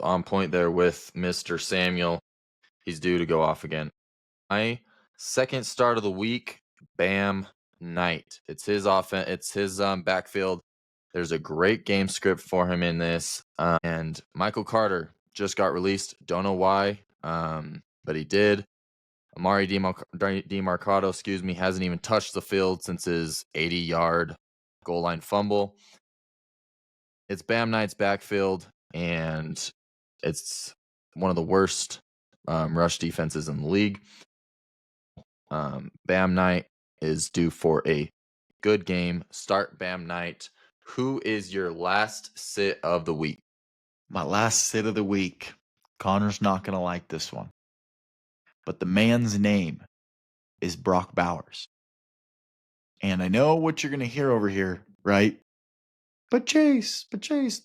on point there with Mr. Samuel. He's due to go off again. My second start of the week, Bam Knight. It's his offense. It's his backfield. There's a great game script for him in this. And Michael Carter just got released. Don't know why, but he did. Amari DeMarcado, hasn't even touched the field since his 80-yard goal line fumble. It's Bam Knight's backfield, and it's one of the worst rush defenses in the league. Bam Knight is due for a good game. Start Bam Knight. Who is your last sit of the week? My last sit of the week. Connor's not going to like this one. But the man's name is Brock Bowers. And I know what you're going to hear over here, right? But Chase,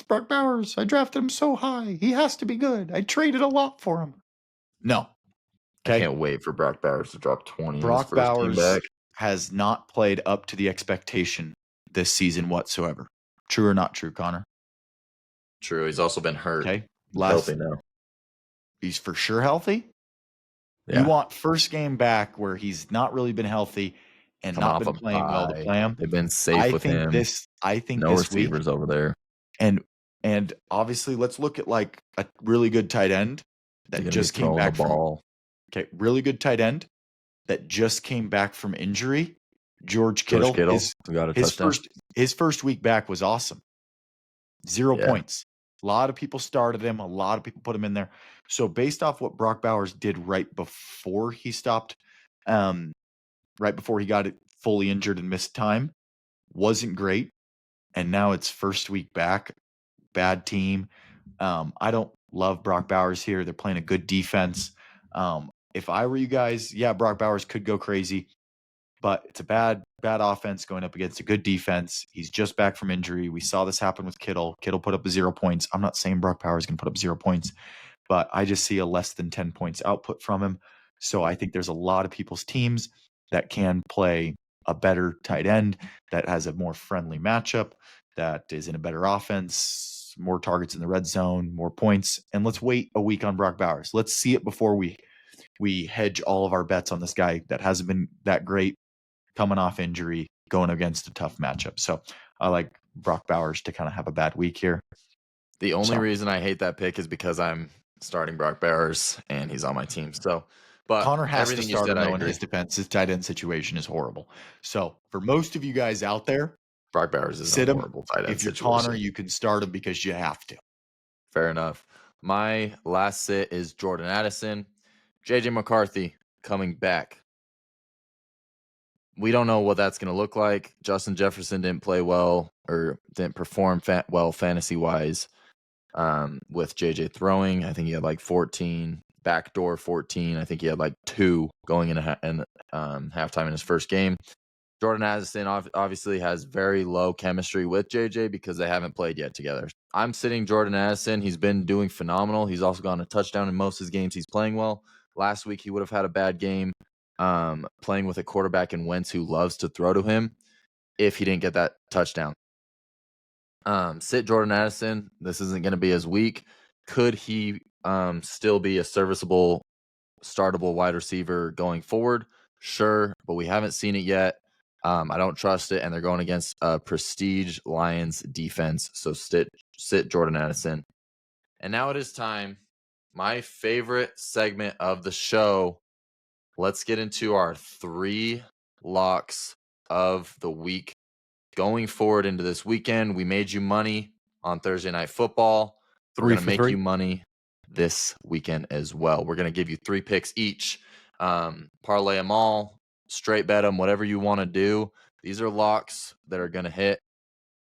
Brock Bowers, I drafted him so high. He has to be good. I traded a lot for him. No. I Okay. can't wait for Brock Bowers to drop 20 in his Brock first game Bowers back. has not played up to the expectation this season whatsoever. True or not true, Connor? True. He's also been hurt. Okay. He's healthy now. He's for sure healthy. Yeah. You want first game back where he's not really been healthy and Coming not off been a playing well to bye. play him. They've been safe with him. I think No this week, receivers over there. and obviously let's look at like a really good tight end that just came back the ball. Okay, really good tight end that just came back from injury. George Kittle got a touchdown. His first week back was awesome. 0 Yeah. points. A lot of people started him. A lot of people put him in there. So based off what Brock Bowers did right before he stopped, right before he got it fully injured and missed time, wasn't great. And now it's first week back. Bad team. I don't love Brock Bowers here. They're playing a good defense. If I were you guys, yeah, Brock Bowers could go crazy, but it's a bad offense going up against a good defense. He's just back from injury. We saw this happen with Kittle. Kittle put up 0 points. I'm not saying Brock Bowers can put up 0 points, but I just see a less than 10 points output from him. So I think there's a lot of people's teams that can play a better tight end that has a more friendly matchup, that is in a better offense, more targets in the red zone, more points. And let's wait a week on Brock Bowers. Let's see it before we hedge all of our bets on this guy that hasn't been that great, coming off injury, going against a tough matchup. So I like Brock Bowers to kind of have a bad week here. The only reason I hate that pick is because I'm starting Brock Bowers and he's on my team. So, but Connor has everything to start you said, him in his defense. His tight end situation is horrible. So for most of you guys out there, Brock Bowers is a horrible tight end if you're situation. Connor, you can start him because you have to. Fair enough. My last sit is Jordan Addison. JJ McCarthy coming back. We don't know what that's going to look like. Justin Jefferson didn't play well or didn't perform well fantasy-wise with JJ throwing. I think he had like 14, backdoor 14. I think he had like 2 going into halftime in his first game. Jordan Addison obviously has very low chemistry with JJ because they haven't played yet together. I'm sitting Jordan Addison. He's been doing phenomenal. He's also gotten a touchdown in most of his games. He's playing well. Last week, he would have had a bad game playing with a quarterback in Wentz who loves to throw to him if he didn't get that touchdown. Sit Jordan Addison. This isn't going to be his week. Could he still be a serviceable, startable wide receiver going forward? Sure, but we haven't seen it yet. I don't trust it, and they're going against a prestige Lions defense. So sit Jordan Addison. And now it is time. My favorite segment of the show. Let's get into our 3 locks of the week. Going forward into this weekend, we made you money on Thursday Night Football. We're going to make you money this weekend as well. We're going to give you 3 picks each. Parlay them all, straight bet them, whatever you want to do. These are locks that are going to hit.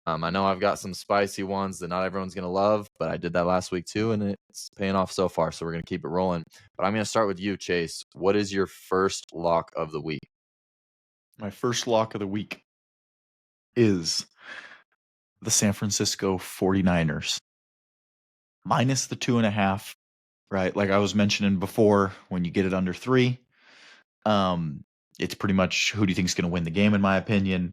I know I've got some spicy ones that not everyone's going to love, but I did that last week too, and it's paying off so far, so we're going to keep it rolling. But I'm going to start with you, Chase. What is your first lock of the week? My first lock of the week is the San Francisco 49ers. Minus the 2.5, right? Like I was mentioning before, when you get it under 3, it's pretty much who do you think is going to win the game, in my opinion.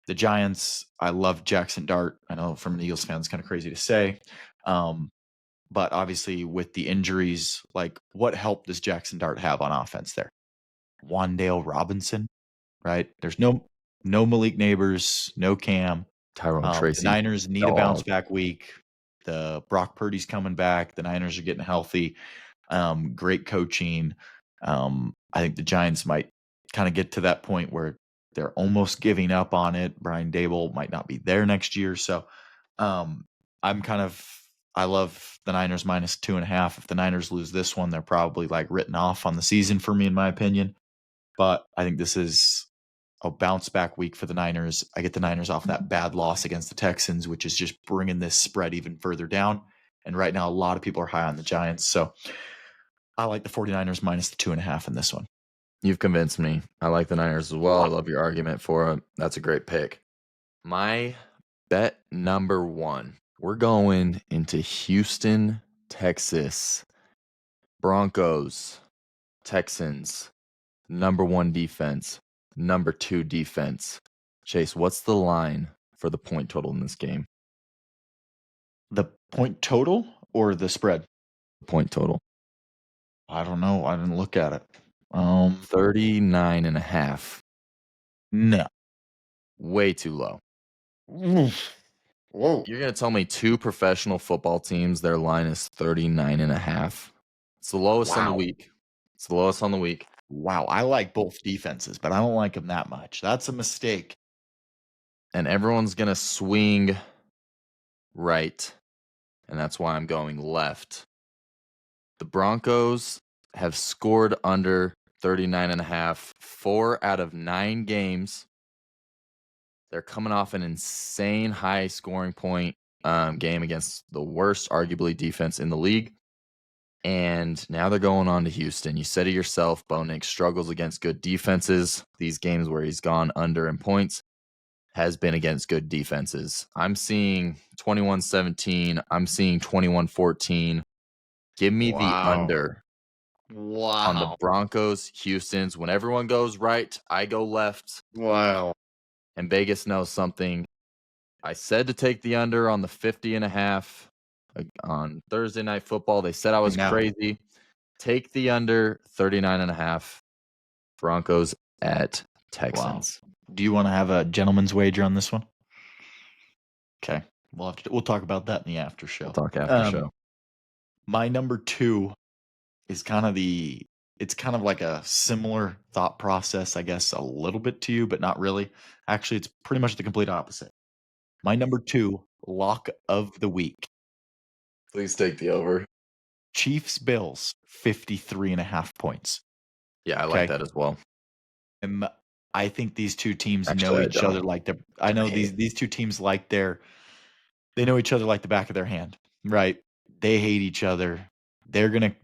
The Giants, I love Jackson Dart. I know from an Eagles fan, it's kind of crazy to say. But obviously with the injuries, like what help does Jackson Dart have on offense there? Wan'Dale Robinson, right? There's no Malik Neighbors, no Cam. Tyrone Tracy. The Niners need a bounce back week. The Brock Purdy's coming back. The Niners are getting healthy. Great coaching. I think the Giants might kind of get to that point where they're almost giving up on it. Brian Dable might not be there next year. So I love the Niners minus 2.5. If the Niners lose this one, they're probably like written off on the season for me, in my opinion. But I think this is a bounce back week for the Niners. I get the Niners off that bad loss against the Texans, which is just bringing this spread even further down. And right now, a lot of people are high on the Giants. So I like the 49ers minus the 2.5 in this one. You've convinced me. I like the Niners as well. I love your argument for it. That's a great pick. My Bet number 1. We're going into Houston, Texas. Broncos, Texans, number 1 defense, number 2 defense. Chase, what's the line for the point total in this game? The point total or the spread? Point total. I don't know. I didn't look at it. 39.5. No. Way too low. Whoa. You're going to tell me 2 professional football teams, their line is 39.5. It's the lowest on the Wow. week. It's the lowest on the week. Wow. I like both defenses, but I don't like them that much. That's a mistake. And everyone's going to swing right. And that's why I'm going left. The Broncos have scored under 39.5 4 out of 9 games. They're coming off an insane high scoring point game against the worst, arguably, defense in the league. And now they're going on to Houston. You said it yourself, Bo Nix struggles against good defenses. These games where he's gone under in points has been against good defenses. I'm seeing 21-17. I'm seeing 21-14. Give me the under on the Broncos, Houston's. When everyone goes right, I go left. Wow. And Vegas knows something. I said to take the under on the 50.5 on Thursday Night Football. They said I was crazy. Take the under 39.5. Broncos at Texans. Wow. Do you want to have a gentleman's wager on this one? Okay. We'll talk about that in the after show. We'll talk after show. My number 2 is it's kind of like a similar thought process, I guess, a little bit to you, but not really. Actually, it's pretty much the complete opposite. My number 2 lock of the week. Please take the over. Chiefs Bills 53.5 points. Yeah, I like that as well. And I think these two teams know each other like they're. I know these two teams like they know each other like the back of their hand, right? They hate each other. They're gonna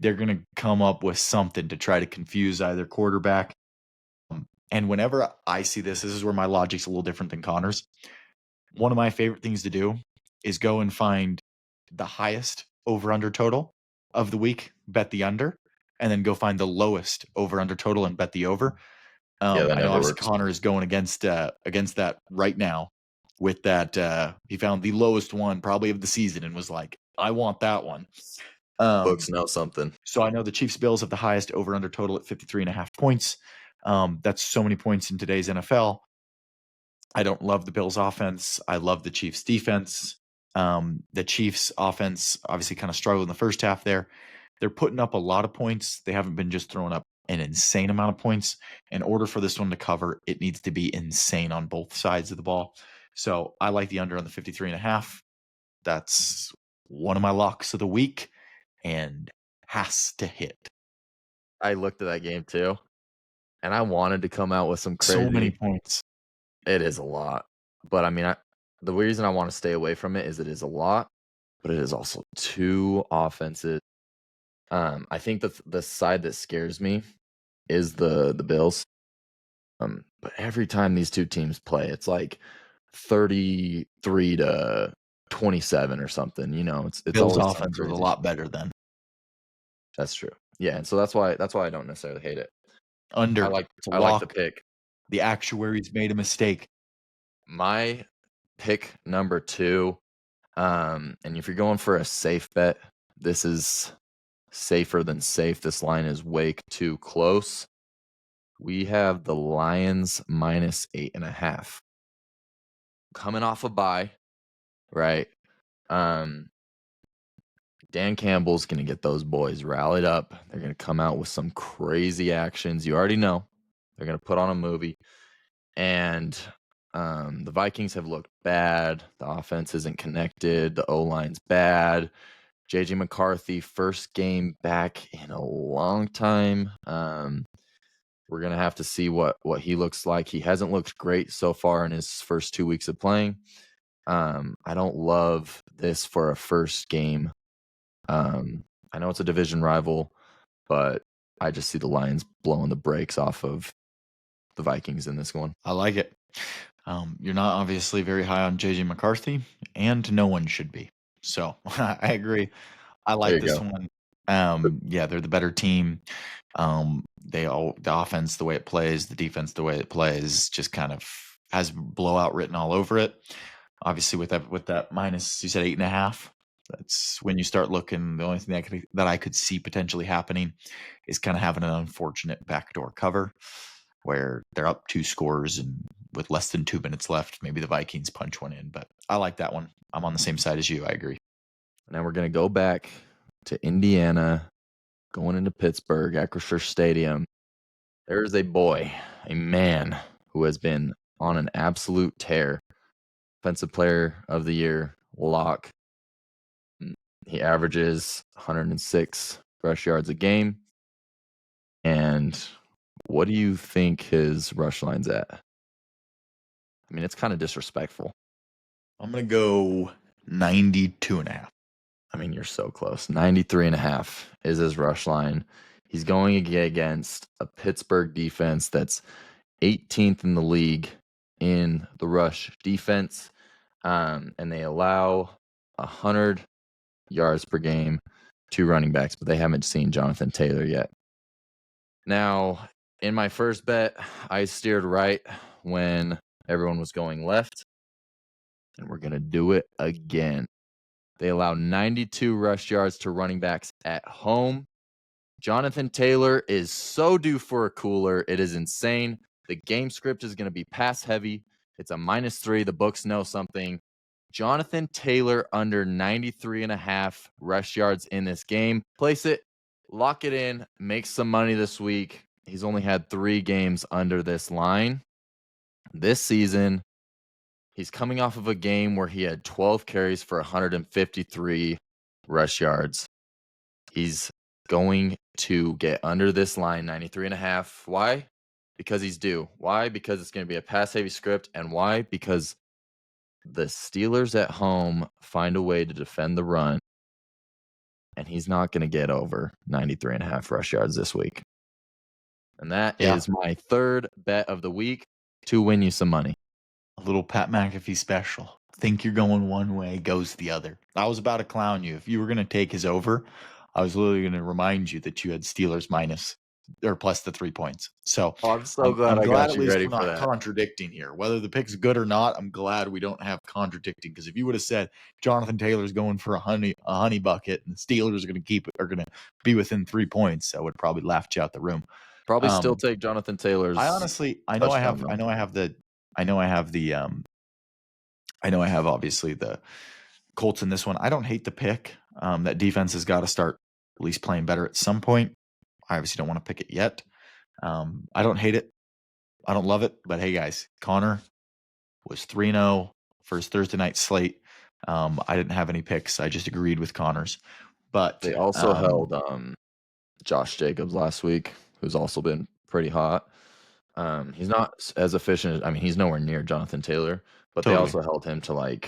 come up with something to try to confuse either quarterback. And whenever I see this is where my logic's a little different than Connor's. One of my favorite things to do is go and find the highest over-under total of the week, bet the under, and then go find the lowest over-under total and bet the over. I know obviously Connor is going against that right now with that. He found the lowest one probably of the season and was like, I want that one. Books know something. So I know the Chiefs Bills have the highest over-under total at 53.5 points. That's so many points in today's NFL. I don't love the Bills offense. I love the Chiefs defense. The Chiefs offense obviously kind of struggled in the first half there. They're putting up a lot of points. They haven't been just throwing up an insane amount of points. In order for this one to cover, it needs to be insane on both sides of the ball. So I like the under on the 53.5. That's one of my locks of the week and has to hit. I looked at that game too, and I wanted to come out with some crazy. So many points. It is a lot. But I mean, the reason I want to stay away from it is a lot, but it is also too offensive. I think the side that scares me is the Bills. But every time these two teams play, it's like 33-27 or something. You know, it's Bills offense was a lot better then. That's true. Yeah, and so that's why I don't necessarily hate it. Under. I like the pick. The actuaries made a mistake. My pick number 2, and if you're going for a safe bet, this is safer than safe. This line is way too close. We have the Lions minus 8.5. Coming off a bye, right? Dan Campbell's going to get those boys rallied up. They're going to come out with some crazy actions. You already know. They're going to put on a movie. And the Vikings have looked bad. The offense isn't connected. The O-line's bad. J.J. McCarthy, first game back in a long time. We're going to have to see what he looks like. He hasn't looked great so far in his first 2 weeks of playing. I don't love this for a first game. I know it's a division rival, but I just see the Lions blowing the brakes off of the Vikings in this one. I like it. You're not obviously very high on JJ McCarthy, and no one should be. So I agree. I There like you this go. one. Yeah, they're the better team. The offense, the way it plays, the defense, the way it plays, just kind of has blowout written all over it. Obviously, with that minus, you said 8.5. That's when you start looking. The only thing that I could see potentially happening is kind of having an unfortunate backdoor cover where they're up 2 scores and with less than 2 minutes left, maybe the Vikings punch one in. But I like that one. I'm on the same side as you. I agree. Now we're going to go back to Indiana, going into Pittsburgh, Acrisure Stadium. There's a boy, a man who has been on an absolute tear. Offensive Player of the Year, lock. He averages 106 rush yards a game. And what do you think his rush line's at? I mean, it's kind of disrespectful. I'm going to go 92.5. I mean, you're so close. 93.5 is his rush line. He's going against a Pittsburgh defense that's 18th in the league in the rush defense. And they allow 100 yards per game to running backs, but they haven't seen Jonathan Taylor yet. Now, in my first bet, I steered right when everyone was going left, and we're going to do it again. They allow 92 rush yards to running backs at home. Jonathan Taylor is so due for a cooler. It is insane. The game script is going to be pass heavy. It's a -3. The books know something. Jonathan Taylor under 93.5 rush yards in this game. Place it, lock it in, make some money this week. He's only had 3 games under this line this season. He's coming off of a game where he had 12 carries for 153 rush yards. He's going to get under this line, 93.5. Why? Because he's due. Why? Because it's going to be a pass-heavy script. And why? Because the Steelers at home find a way to defend the run, and he's not going to get over 93.5 rush yards this week. And that is my third bet of the week to win you some money. A little Pat McAfee special. Think you're going one way, goes the other. I was about to clown you. If you were going to take his over, I was literally going to remind you that you had Steelers minus or plus the 3 points. So I'm so glad I got you ready for that. Contradicting here. Whether the pick's good or not, I'm glad we don't have contradicting. Because if you would have said Jonathan Taylor's going for a honey bucket and the Steelers are going to be within 3 points, I would probably laughed you out the room. Probably still take Jonathan Taylor's. I know I have obviously the Colts in this one. I don't hate the pick. That defense has got to start at least playing better at some point. I obviously don't want to pick it yet. I don't hate it. I don't love it. But hey, guys, Connor was 3-0 for his Thursday night slate. I didn't have any picks. I just agreed with Connor's. But they also held Josh Jacobs last week, who's also been pretty hot. He's not as efficient. I mean, he's nowhere near Jonathan Taylor, but they also held him to I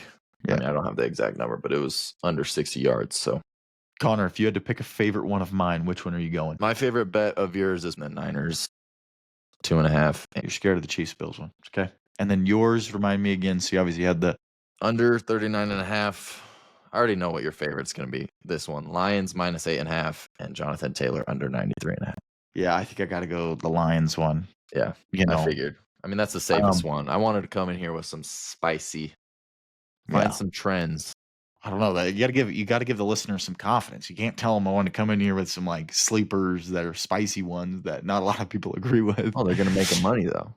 mean, I don't have the exact number, but it was under 60 yards. So, Connor, if you had to pick a favorite one of mine, which one are you going? My favorite bet of yours is the Niners, 2.5. You're scared of the Chiefs Bills one. Okay. And then yours, remind me again. So you obviously had the under 39.5. I already know what your favorite's going to be. This one, Lions -8.5, and Jonathan Taylor under 93.5. Yeah, I think I got to go the Lions one. Yeah, I figured. I mean, that's the safest one. I wanted to come in here with some spicy, find some trends. I don't know that you got to give the listener some confidence. You can't tell them I want to come in here with some sleepers that are spicy ones that not a lot of people agree with. Oh, they're going to make them money though.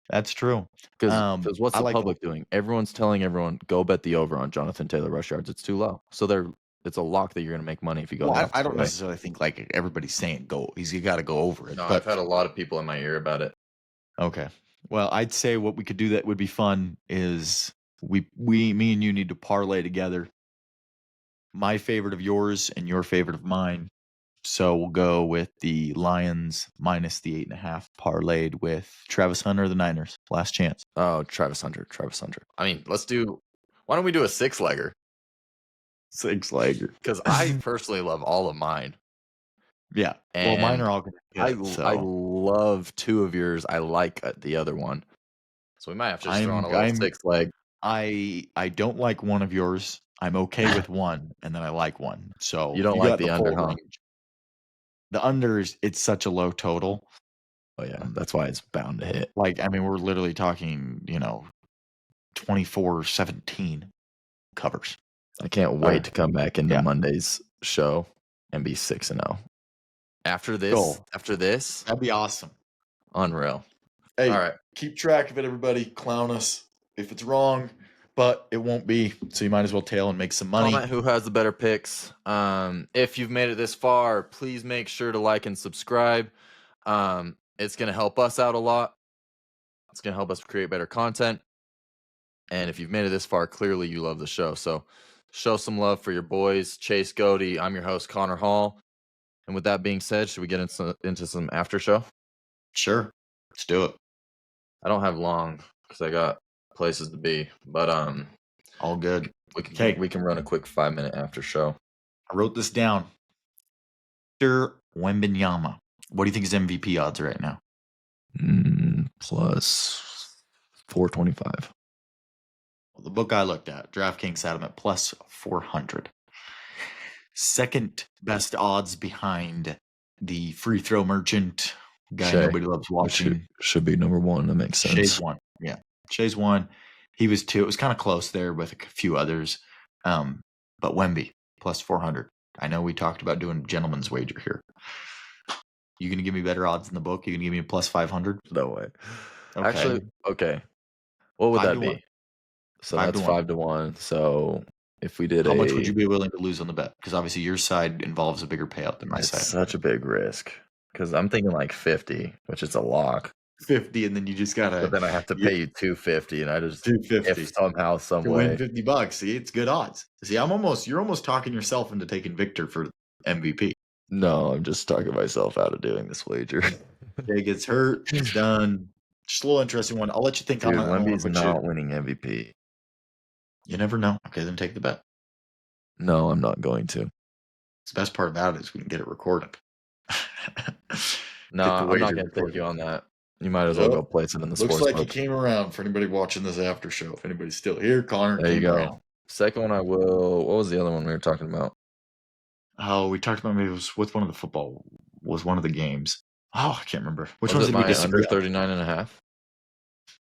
That's true. Because what's the public doing? Everyone's telling everyone go bet the over on Jonathan Taylor rush yards. It's too low. So it's a lock that you're going to make money if you go. Well, I don't necessarily think everybody's saying go. You got to go over it. No, but I've had a lot of people in my ear about it. Okay. Well, I'd say what we could do that would be fun is me and you need to parlay together. My favorite of yours and your favorite of mine. So we'll go with the Lions minus the 8.5 parlayed with Travis Hunter of the Niners. Last chance. Oh, Travis Hunter. I mean, why don't we do a 6-legger? 6-legger. Because I personally love all of mine. Yeah. And well, mine are all good. I love 2 of yours. I like the other one. So we might have to just throw on a little I'm 6 leg. I don't like one of yours. I'm okay with one, and then I like one. So You don't you like got the the under, full huh? range. The unders, it's such a low total. Oh, yeah. That's why it's bound to hit. Like, I mean, we're literally talking, 24-17 covers. I can't wait to come back into yeah. Monday's show and be 6-0. After Goal. this, That'd be awesome. unreal. Hey, All right. keep track of it, everybody. Clown us if it's wrong, but it won't be. So you might as well tail and make some money. Comment who has the better picks. If you've made it this far, please make sure to like and subscribe. It's going to help us out a lot. It's going to help us create better content. And if you've made it this far, clearly you love the show. So show some love for your boys. Chase Godey. I'm your host, Connor Hall. And with that being said, should we get into some after show? Sure. Let's do it. I don't have long because I got places to be, but all good. We can run a quick 5-minute after show. I wrote this down. Victor Wembanyama. What do you think his MVP odds right now? Plus 425. Well, the book I looked at, DraftKings had him at plus 400. Second best odds behind the free throw merchant guy nobody loves watching. Should be number one. That makes sense. Shay's one. Yeah. Shay's one. He was two. It was kind of close there with a few others. But Wemby plus 400. I know we talked about doing a gentleman's wager here. You going to give me better odds in the book? You going to give me a plus 500? No way. Okay. Actually, okay. What would that be? 1. So that's 5-1. So if we did how much would you be willing to lose on the bet? Because obviously your side involves a bigger payout than my side. Such a big risk. Because I'm thinking like 50, which is a lock. 50, and then you just gotta. But then I have to pay you 250, and I just 250 if somehow, some to way win $50. See, it's good odds. See, you're almost talking yourself into taking Victor for MVP. No, I'm just talking myself out of doing this wager. Jay gets hurt. It's done. Just a little interesting one. I'll let you think Dude, on that. Wemby's not winning MVP. You never know. Okay, then take the bet. No, I'm not going to. The best part about it is we can get it recorded. No, I'm not going to take you on that. You might as well go place it in the sports book. Looks like he came around for anybody watching this after show. If anybody's still here, Connor. There you go. Around. Second one I will. What was the other one we were talking about? Oh, we talked about maybe it was with one of the football. Was one of the games. Oh, I can't remember. Which was one did we disagree under 39.5?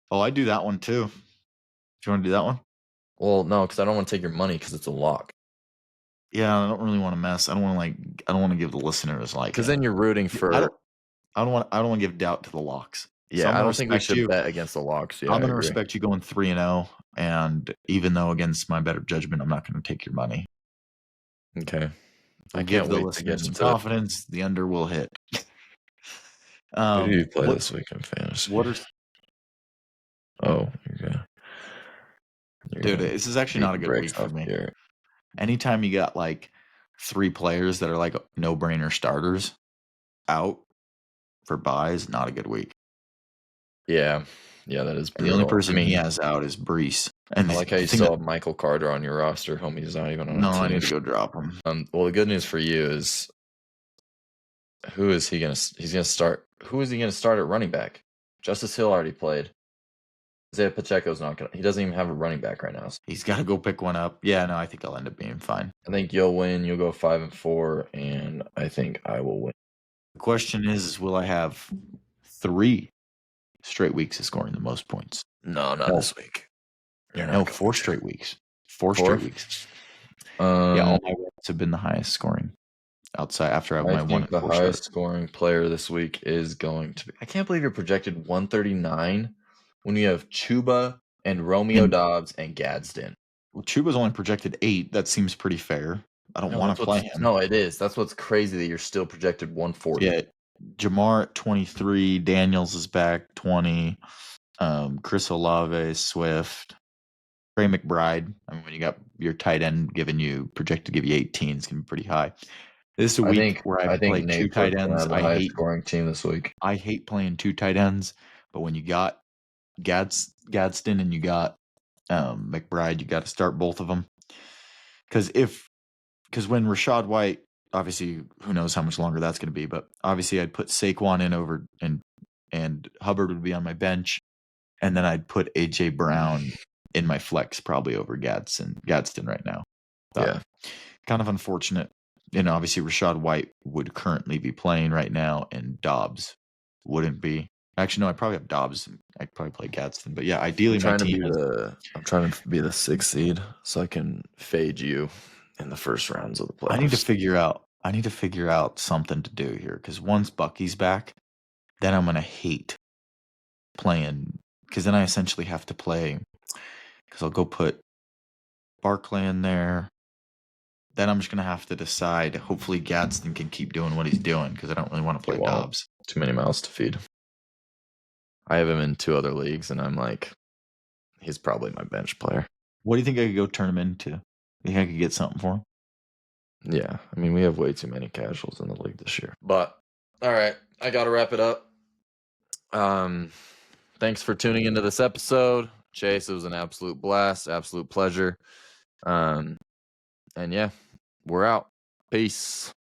Oh, I do that one too. Do you want to do that one? Well, no, because I don't want to take your money because it's a lock. Yeah, I don't really want to mess. I don't want to give the listeners like. Because then you're rooting for. I don't want to give doubt to the locks. Yeah, so I don't think we should bet against the locks. Yeah, I'm going to respect you going 3-0, and even though against my better judgment, I'm not going to take your money. Okay. I give the listeners some confidence. The under will hit. Who do you play this week in fantasy? Oh, okay. Dude, this is actually not a good week for me. Here. Anytime you got like 3 players that are like no-brainer starters out for buys, not a good week. Yeah, that is brutal. The only person he has out is Brees. And I like how you still have Michael Carter on your roster. Homie's not even on. No, I need to go drop him. Well, the good news for you is, who is he gonna? He's gonna start. Who is he gonna start at running back? Justice Hill already played. Isaiah Pacheco's not gonna. He doesn't even have a running back right now. So. He's got to go pick one up. Yeah, no, I think I'll end up being fine. I think you'll win. You'll go 5-4, and I think I will win. The question is will I have 3 straight weeks of scoring the most points? No, not this week. No, 4 straight weeks. 4 straight weeks. Yeah, all my wins have been the highest scoring. Outside after I have my one. The highest scoring player this week is going to be. I can't believe you're projected 139 when you have Chuba and Romeo Dobbs and Gadsden. Well, Chuba's only projected 8. That seems pretty fair. I don't want to play him. No, it is. That's what's crazy that you're still projected 140. Yeah, Jamar at 23. Daniels is back 20. Chris Olave, Swift, Trey McBride. I mean, when you got your tight end projected to give you 18, it's gonna be pretty high. This is a week where I played 2 tight ends. I hate scoring team this week. I hate playing 2 tight ends, but when you got Gadsden and you got McBride, you got to start both of them. Because when Rachaad White, obviously, who knows how much longer that's going to be, but obviously I'd put Saquon in over and Hubbard would be on my bench. and then I'd put AJ Brown in my flex probably over Gadsden right now. Yeah. Kind of unfortunate. And obviously Rachaad White would currently be playing right now, and Dobbs wouldn't be. Actually, no, I probably have Dobbs. I'd probably play Gadsden. But yeah, ideally my team is. I'm trying to be the 6th seed so I can fade you in the first rounds of the playoffs. I need to figure out something to do here, because once Bucky's back, then I'm gonna hate playing, because then I essentially have to play, because I'll go put Barclay in there. Then I'm just gonna have to decide. Hopefully Gadsden can keep doing what he's doing, because I don't really want to play Dobbs. Too many mouths to feed. I have him in 2 other leagues, and I'm like, he's probably my bench player. What do you think I could go turn him into? You think I could get something for him? Yeah, I mean, we have way too many casuals in the league this year. But all right, I gotta wrap it up. Thanks for tuning into this episode, Chase. It was an absolute blast, absolute pleasure. And yeah, we're out. Peace.